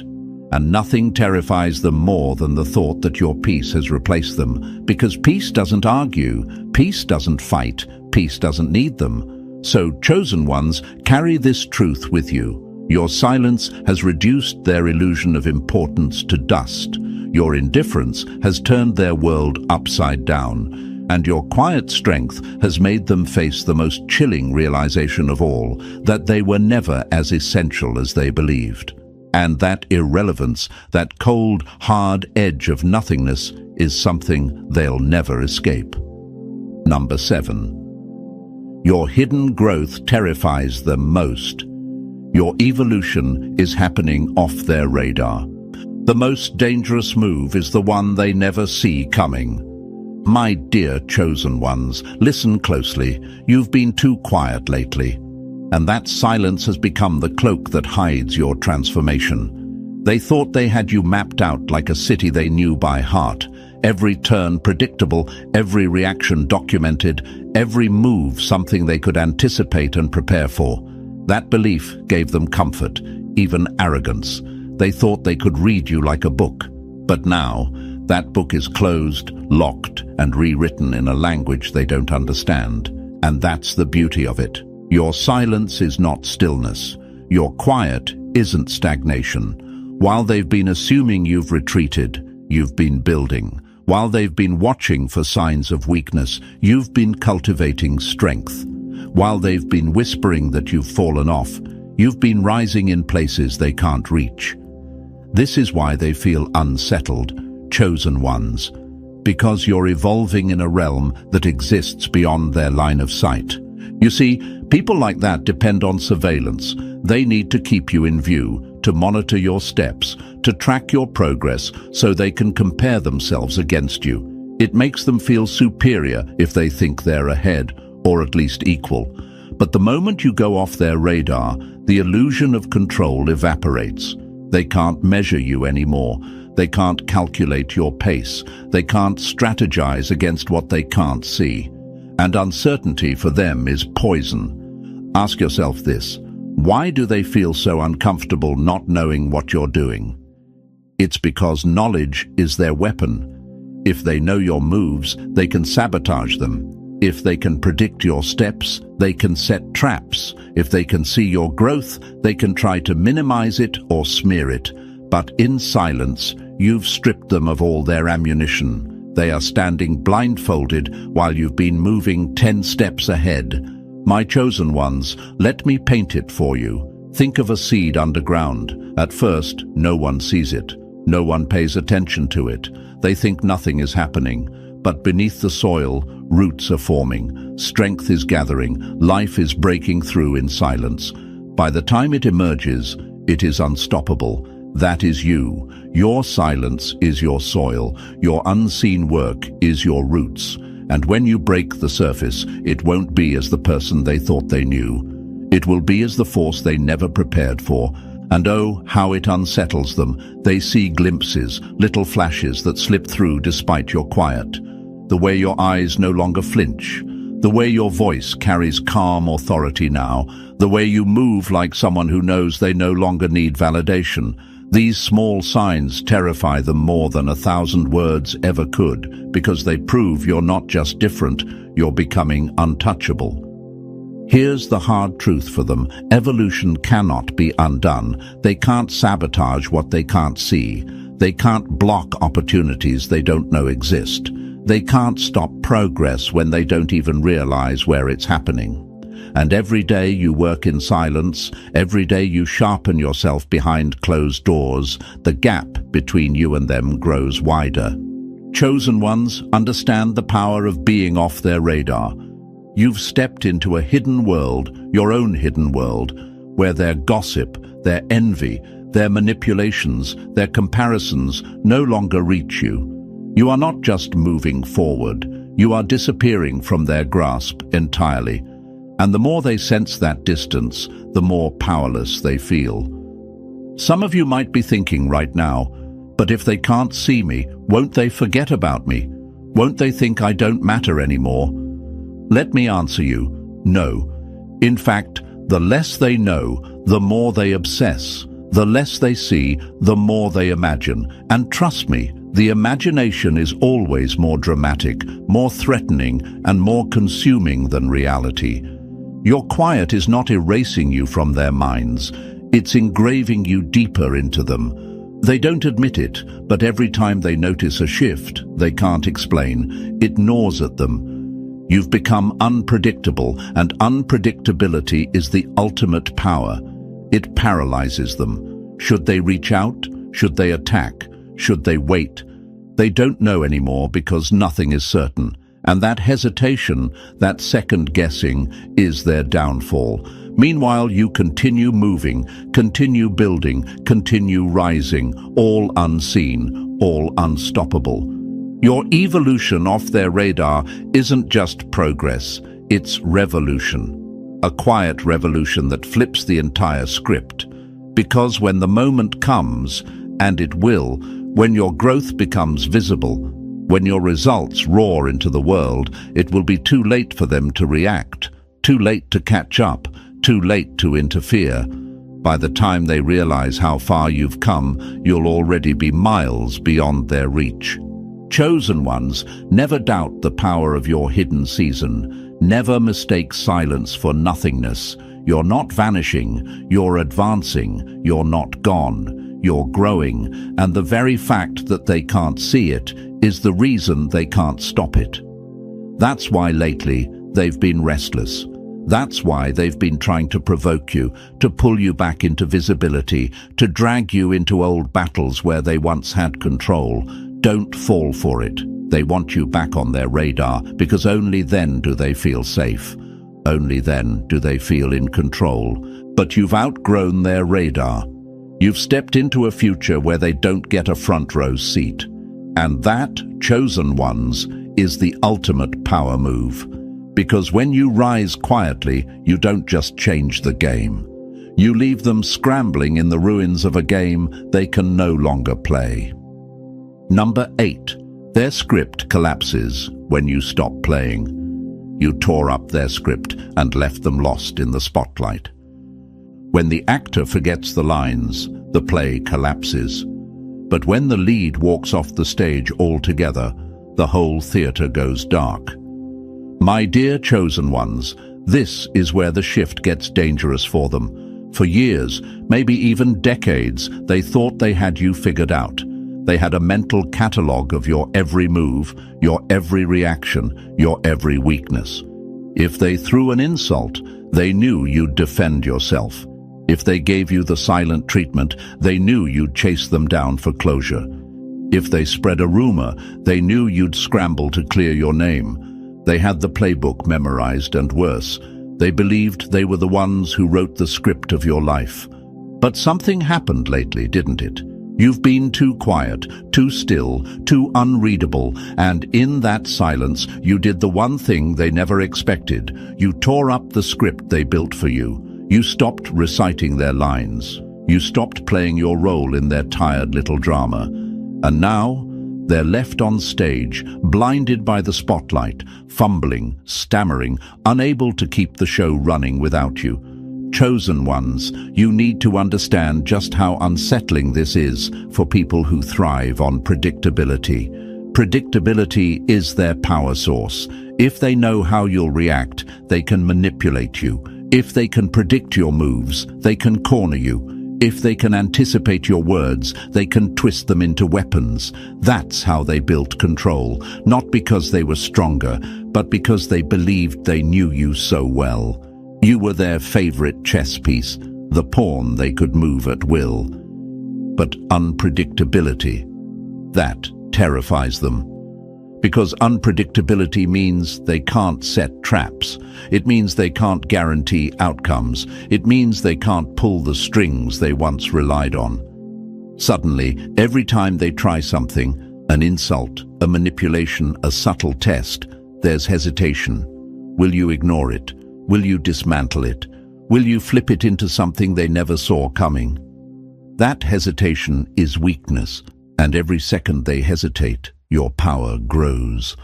A: And nothing terrifies them more than the thought that your peace has replaced them, because peace doesn't argue, peace doesn't fight, peace doesn't need them. So, chosen ones, carry this truth with you. Your silence has reduced their illusion of importance to dust. Your indifference has turned their world upside down. And your quiet strength has made them face the most chilling realization of all, that they were never as essential as they believed. And that irrelevance, that cold, hard edge of nothingness, is something they'll never escape. Number 7. Your hidden growth terrifies them most. Your evolution is happening off their radar. The most dangerous move is the one they never see coming. My dear chosen ones, listen closely. You've been too quiet lately, and that silence has become the cloak that hides your transformation. They thought they had you mapped out like a city they knew by heart. Every turn predictable, every reaction documented, every move something they could anticipate and prepare for. That belief gave them comfort, even arrogance. They thought they could read you like a book. But now, that book is closed, locked, and rewritten in a language they don't understand. And that's the beauty of it. Your silence is not stillness. Your quiet isn't stagnation. While they've been assuming you've retreated, you've been building. While they've been watching for signs of weakness, you've been cultivating strength. While they've been whispering that you've fallen off, you've been rising in places they can't reach. This is why they feel unsettled, chosen ones, because you're evolving in a realm that exists beyond their line of sight. You see, people like that depend on surveillance. They need to keep you in view, to monitor your steps, to track your progress so they can compare themselves against you. It makes them feel superior if they think they're ahead, or at least equal. But the moment you go off their radar, the illusion of control evaporates. They can't measure you anymore. They can't calculate your pace. They can't strategize against what they can't see. And uncertainty for them is poison. Ask yourself this: why do they feel so uncomfortable not knowing what you're doing? It's because knowledge is their weapon. If they know your moves, they can sabotage them. If they can predict your steps, they can set traps. If they can see your growth, they can try to minimize it or smear it. But in silence, you've stripped them of all their ammunition. They are standing blindfolded while you've been moving 10 steps ahead. My chosen ones, let me paint it for you. Think of a seed underground. At first, no one sees it. No one pays attention to it. They think nothing is happening. But beneath the soil, roots are forming, strength is gathering, life is breaking through in silence. By the time it emerges, it is unstoppable. That is you. Your silence is your soil. Your unseen work is your roots. And when you break the surface, it won't be as the person they thought they knew. It will be as the force they never prepared for. And oh, how it unsettles them. They see glimpses, little flashes that slip through despite your quiet. The way your eyes no longer flinch, the way your voice carries calm authority now, the way you move like someone who knows they no longer need validation. These small signs terrify them more than 1,000 words ever could, because they prove you're not just different, you're becoming untouchable. Here's the hard truth for them: evolution cannot be undone. They can't sabotage what they can't see. They can't block opportunities they don't know exist. They can't stop progress when they don't even realize where it's happening. And every day you work in silence, every day you sharpen yourself behind closed doors, the gap between you and them grows wider. Chosen ones, understand the power of being off their radar. You've stepped into a hidden world, your own hidden world, where their gossip, their envy, their manipulations, their comparisons no longer reach you. You are not just moving forward, you are disappearing from their grasp entirely. And the more they sense that distance, the more powerless they feel. Some of you might be thinking right now, but if they can't see me, won't they forget about me? Won't they think I don't matter anymore? Let me answer you, no. In fact, the less they know, the more they obsess. The less they see, the more they imagine. And trust me, the imagination is always more dramatic, more threatening, and more consuming than reality. Your quiet is not erasing you from their minds. It's engraving you deeper into them. They don't admit it, but every time they notice a shift they can't explain, it gnaws at them. You've become unpredictable, and unpredictability is the ultimate power. It paralyzes them. Should they reach out? Should they attack? Should they wait? They don't know anymore because nothing is certain. And that hesitation, that second guessing, is their downfall. Meanwhile, you continue moving, continue building, continue rising, all unseen, all unstoppable. Your evolution off their radar isn't just progress, it's revolution. A quiet revolution that flips the entire script. Because when the moment comes, and it will, when your growth becomes visible, when your results roar into the world, it will be too late for them to react, too late to catch up, too late to interfere. By the time they realize how far you've come, you'll already be miles beyond their reach. Chosen ones, never doubt the power of your hidden season. Never mistake silence for nothingness. You're not vanishing, you're advancing, you're not gone, you're growing, and the very fact that they can't see it is the reason they can't stop it. That's why lately they've been restless. That's why they've been trying to provoke you, to pull you back into visibility, to drag you into old battles where they once had control. Don't fall for it. They want you back on their radar because only then do they feel safe. Only then do they feel in control. But you've outgrown their radar. You've stepped into a future where they don't get a front row seat. And that, chosen ones, is the ultimate power move. Because when you rise quietly, you don't just change the game. You leave them scrambling in the ruins of a game they can no longer play. Number 8. Their script collapses when you stop playing. You tore up their script and left them lost in the spotlight. When the actor forgets the lines, the play collapses. But when the lead walks off the stage altogether, the whole theater goes dark. My dear chosen ones, this is where the shift gets dangerous for them. For years, maybe even decades, they thought they had you figured out. They had a mental catalogue of your every move, your every reaction, your every weakness. If they threw an insult, they knew you'd defend yourself. If they gave you the silent treatment, they knew you'd chase them down for closure. If they spread a rumor, they knew you'd scramble to clear your name. They had the playbook memorized, and worse, they believed they were the ones who wrote the script of your life. But something happened lately, didn't it? You've been too quiet, too still, too unreadable, and in that silence, you did the one thing they never expected. You tore up the script they built for you. You stopped reciting their lines. You stopped playing your role in their tired little drama. And now, they're left on stage, blinded by the spotlight, fumbling, stammering, unable to keep the show running without you. Chosen ones, you need to understand just how unsettling this is for people who thrive on predictability. Predictability is their power source. If they know how you'll react, they can manipulate you. If they can predict your moves, they can corner you. If they can anticipate your words, they can twist them into weapons. That's how they built control, not because they were stronger, but because they believed they knew you so well. You were their favorite chess piece, the pawn they could move at will. But unpredictability, that terrifies them. Because unpredictability means they can't set traps. It means they can't guarantee outcomes. It means they can't pull the strings they once relied on. Suddenly, every time they try something, an insult, a manipulation, a subtle test, there's hesitation. Will you ignore it? Will you dismantle it? Will you flip it into something they never saw coming? That hesitation is weakness, and every second they hesitate, your power grows.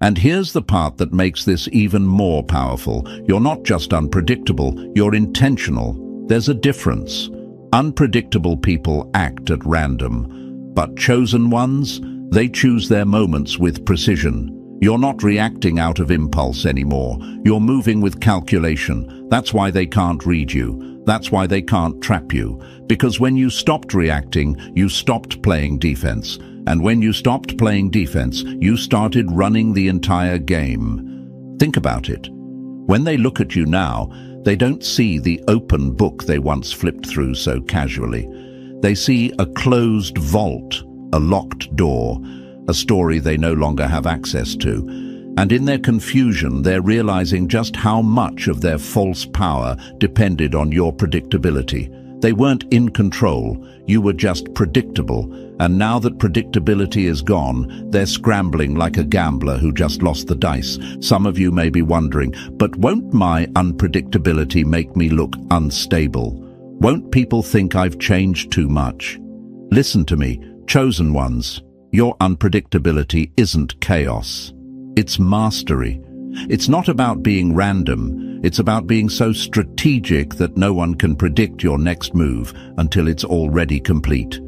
A: And here's the part that makes this even more powerful. You're not just unpredictable, you're intentional. There's a difference. Unpredictable people act at random, but chosen ones, they choose their moments with precision. You're not reacting out of impulse anymore. You're moving with calculation. That's why they can't read you. That's why they can't trap you. Because when you stopped reacting, you stopped playing defense. And when you stopped playing defense, you started running the entire game. Think about it. When they look at you now, they don't see the open book they once flipped through so casually. They see a closed vault, a locked door, a story they no longer have access to. And in their confusion, they're realizing just how much of their false power depended on your predictability. They weren't in control, you were just predictable. And now that predictability is gone, they're scrambling like a gambler who just lost the dice. Some of you may be wondering, but won't my unpredictability make me look unstable? Won't people think I've changed too much? Listen to me, chosen ones. Your unpredictability isn't chaos. It's mastery. It's not about being random. It's about being so strategic that no one can predict your next move until it's already complete.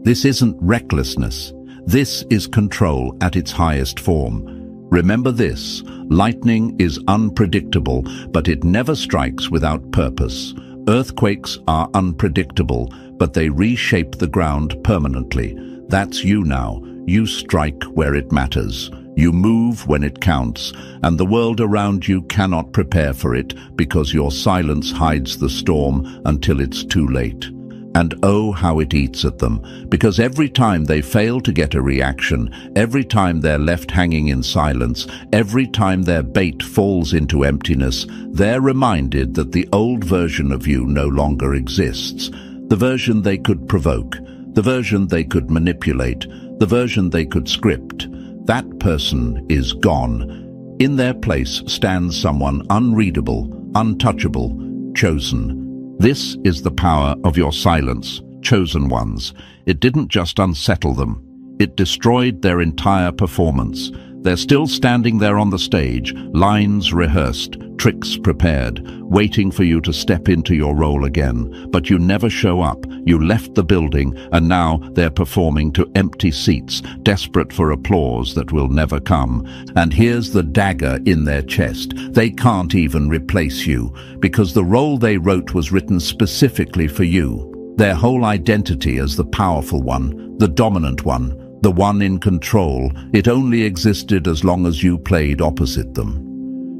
A: This isn't recklessness. This is control at its highest form. Remember this, lightning is unpredictable, but it never strikes without purpose. Earthquakes are unpredictable, but they reshape the ground permanently. That's you now. You strike where it matters. You move when it counts, and the world around you cannot prepare for it because your silence hides the storm until it's too late. And oh, how it eats at them, because every time they fail to get a reaction, every time they're left hanging in silence, every time their bait falls into emptiness, they're reminded that the old version of you no longer exists. The version they could provoke, the version they could manipulate, the version they could script. That person is gone. In their place stands someone unreadable, untouchable, chosen. This is the power of your silence, chosen ones. It didn't just unsettle them. It destroyed their entire performance. They're still standing there on the stage, lines rehearsed, tricks prepared, waiting for you to step into your role again. But you never show up. You left the building, and now they're performing to empty seats, desperate for applause that will never come. And here's the dagger in their chest. They can't even replace you, because the role they wrote was written specifically for you. Their whole identity as the powerful one, the dominant one, the one in control, it only existed as long as you played opposite them.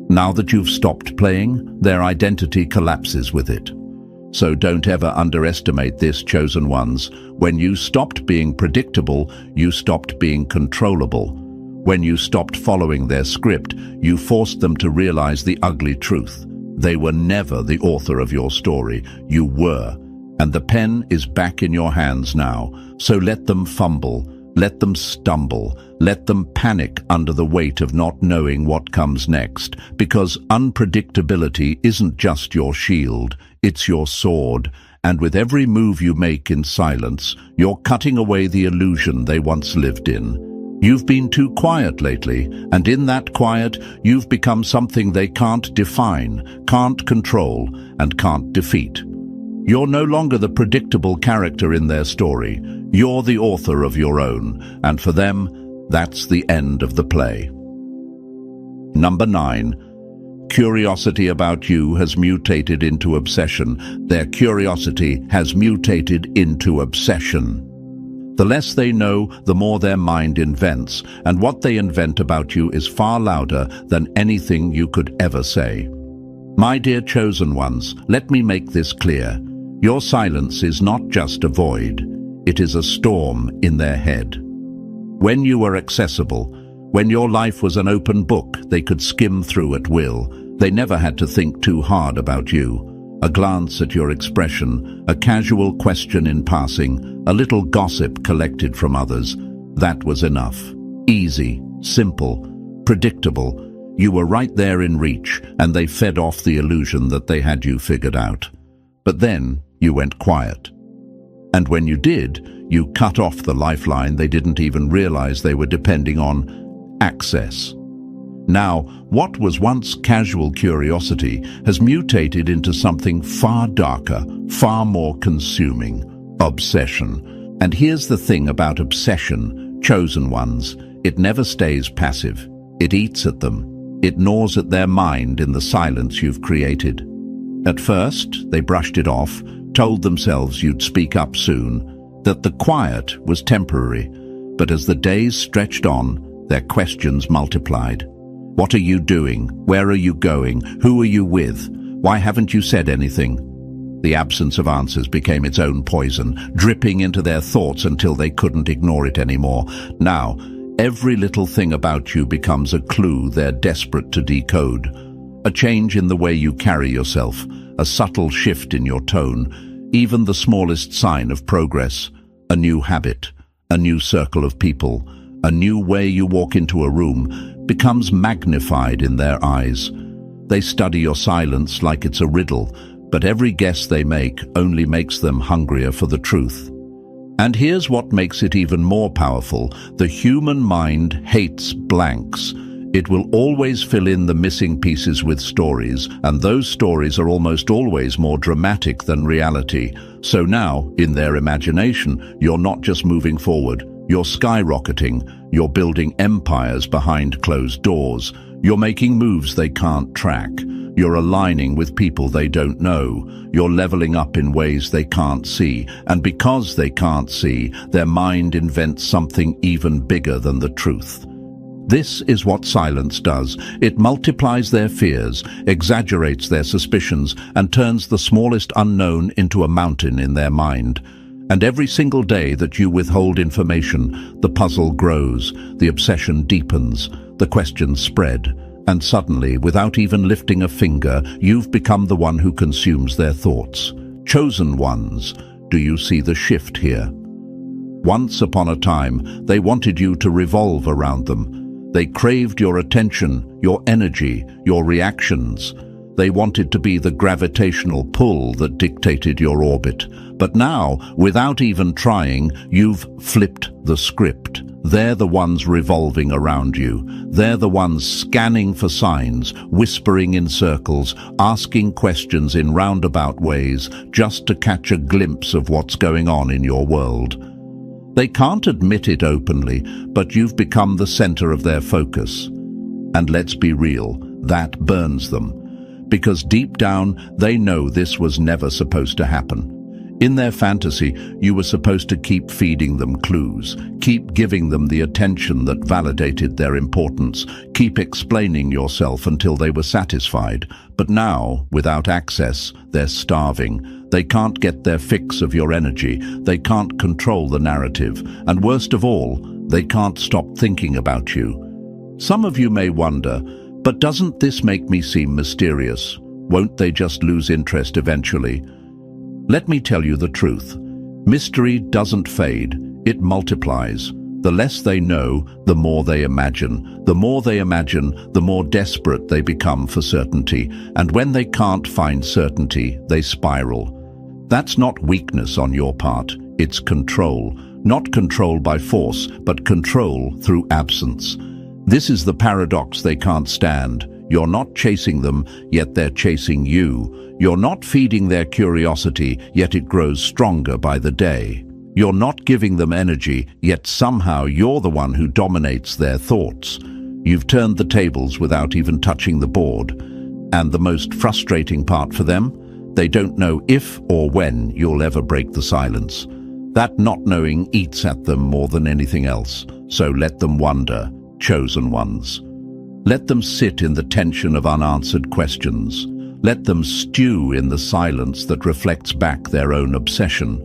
A: Now that you've stopped playing, their identity collapses with it. So don't ever underestimate this, chosen ones. When you stopped being predictable, you stopped being controllable. When you stopped following their script, you forced them to realize the ugly truth. They were never the author of your story. You were. And the pen is back in your hands now. So let them fumble. Let them stumble, let them panic under the weight of not knowing what comes next, because unpredictability isn't just your shield, it's your sword, and with every move you make in silence, you're cutting away the illusion they once lived in. You've been too quiet lately, and in that quiet, you've become something they can't define, can't control, and can't defeat. You're no longer the predictable character in their story. You're the author of your own, and for them, that's the end of the play. Number 9. Curiosity about you has mutated into obsession. Their curiosity has mutated into obsession. The less they know, the more their mind invents, and what they invent about you is far louder than anything you could ever say. My dear chosen ones, let me make this clear. Your silence is not just a void. It is a storm in their head. When you were accessible, when your life was an open book they could skim through at will, they never had to think too hard about you. A glance at your expression, a casual question in passing, a little gossip collected from others, that was enough. Easy, simple, predictable. You were right there in reach, and they fed off the illusion that they had you figured out. But then you went quiet. And when you did, you cut off the lifeline they didn't even realize they were depending on: access. Now, what was once casual curiosity has mutated into something far darker, far more consuming: obsession. And here's the thing about obsession, chosen ones, it never stays passive. It eats at them. It gnaws at their mind in the silence you've created. At first, they brushed it off, told themselves you'd speak up soon, that the quiet was temporary. But as the days stretched on, their questions multiplied. What are you doing? Where are you going? Who are you with? Why haven't you said anything? The absence of answers became its own poison, dripping into their thoughts until they couldn't ignore it anymore. Now, every little thing about you becomes a clue they're desperate to decode. A change in the way you carry yourself, a subtle shift in your tone, even the smallest sign of progress, a new habit, a new circle of people, a new way you walk into a room, becomes magnified in their eyes. They study your silence like it's a riddle, but every guess they make only makes them hungrier for the truth. And here's what makes it even more powerful. The human mind hates blanks. It will always fill in the missing pieces with stories, and those stories are almost always more dramatic than reality. So now, in their imagination, you're not just moving forward, you're skyrocketing, you're building empires behind closed doors, you're making moves they can't track, you're aligning with people they don't know, you're leveling up in ways they can't see, and because they can't see, their mind invents something even bigger than the truth. This is what silence does. It multiplies their fears, exaggerates their suspicions, and turns the smallest unknown into a mountain in their mind. And every single day that you withhold information, the puzzle grows, the obsession deepens, the questions spread, and suddenly, without even lifting a finger, you've become the one who consumes their thoughts. Chosen ones, do you see the shift here? Once upon a time, they wanted you to revolve around them. They craved your attention, your energy, your reactions. They wanted to be the gravitational pull that dictated your orbit. But now, without even trying, you've flipped the script. They're the ones revolving around you. They're the ones scanning for signs, whispering in circles, asking questions in roundabout ways, just to catch a glimpse of what's going on in your world. They can't admit it openly, but you've become the center of their focus. And let's be real, that burns them. Because deep down, they know this was never supposed to happen. In their fantasy, you were supposed to keep feeding them clues, keep giving them the attention that validated their importance, keep explaining yourself until they were satisfied. But now, without access, they're starving. They can't get their fix of your energy, they can't control the narrative, and worst of all, they can't stop thinking about you. Some of you may wonder, but doesn't this make me seem mysterious? Won't they just lose interest eventually? Let me tell you the truth. Mystery doesn't fade, it multiplies. The less they know, the more they imagine. The more they imagine, the more desperate they become for certainty. And when they can't find certainty, they spiral. That's not weakness on your part, it's control. Not control by force, but control through absence. This is the paradox they can't stand. You're not chasing them, yet they're chasing you. You're not feeding their curiosity, yet it grows stronger by the day. You're not giving them energy, yet somehow you're the one who dominates their thoughts. You've turned the tables without even touching the board. And the most frustrating part for them? They don't know if or when you'll ever break the silence. That not knowing eats at them more than anything else. So let them wonder, chosen ones. Let them sit in the tension of unanswered questions. Let them stew in the silence that reflects back their own obsession.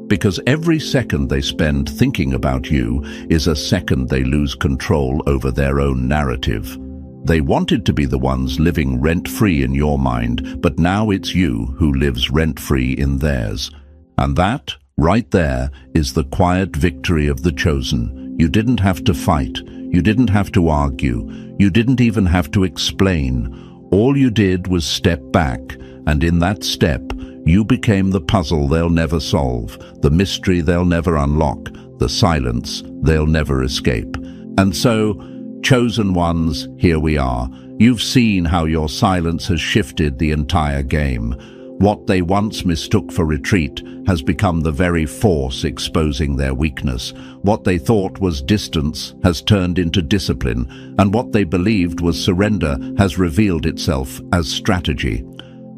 A: Because every second they spend thinking about you is a second they lose control over their own narrative. They wanted to be the ones living rent-free in your mind, but now it's you who lives rent-free in theirs. And that, right there, is the quiet victory of the chosen. You didn't have to fight. You didn't have to argue. You didn't even have to explain. All you did was step back, and in that step, you became the puzzle they'll never solve, the mystery they'll never unlock, the silence they'll never escape. And so, chosen ones, here we are. You've seen how your silence has shifted the entire game. What they once mistook for retreat has become the very force exposing their weakness. What they thought was distance has turned into discipline, and what they believed was surrender has revealed itself as strategy.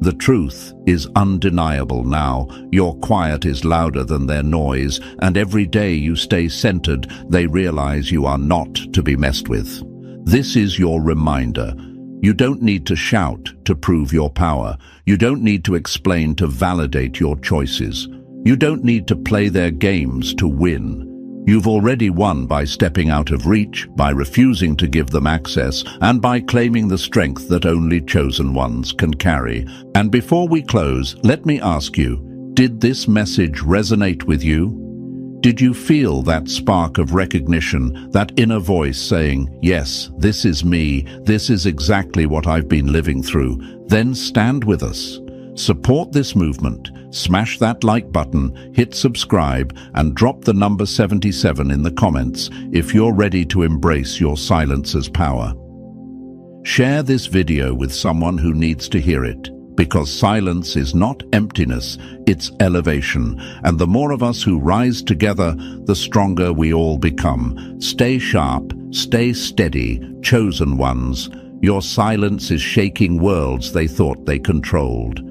A: The truth is undeniable now. Your quiet is louder than their noise, and every day you stay centered, they realize you are not to be messed with. This is your reminder. You don't need to shout to prove your power. You don't need to explain to validate your choices. You don't need to play their games to win. You've already won by stepping out of reach, by refusing to give them access, and by claiming the strength that only chosen ones can carry. And before we close, let me ask you, did this message resonate with you? Did you feel that spark of recognition, that inner voice saying, yes, this is me, this is exactly what I've been living through? Then stand with us. Support this movement, smash that like button, hit subscribe, and drop the number 77 in the comments if you're ready to embrace your silence's power. Share this video with someone who needs to hear it, because silence is not emptiness, it's elevation, and the more of us who rise together, the stronger we all become. Stay sharp, stay steady, chosen ones. Your silence is shaking worlds they thought they controlled.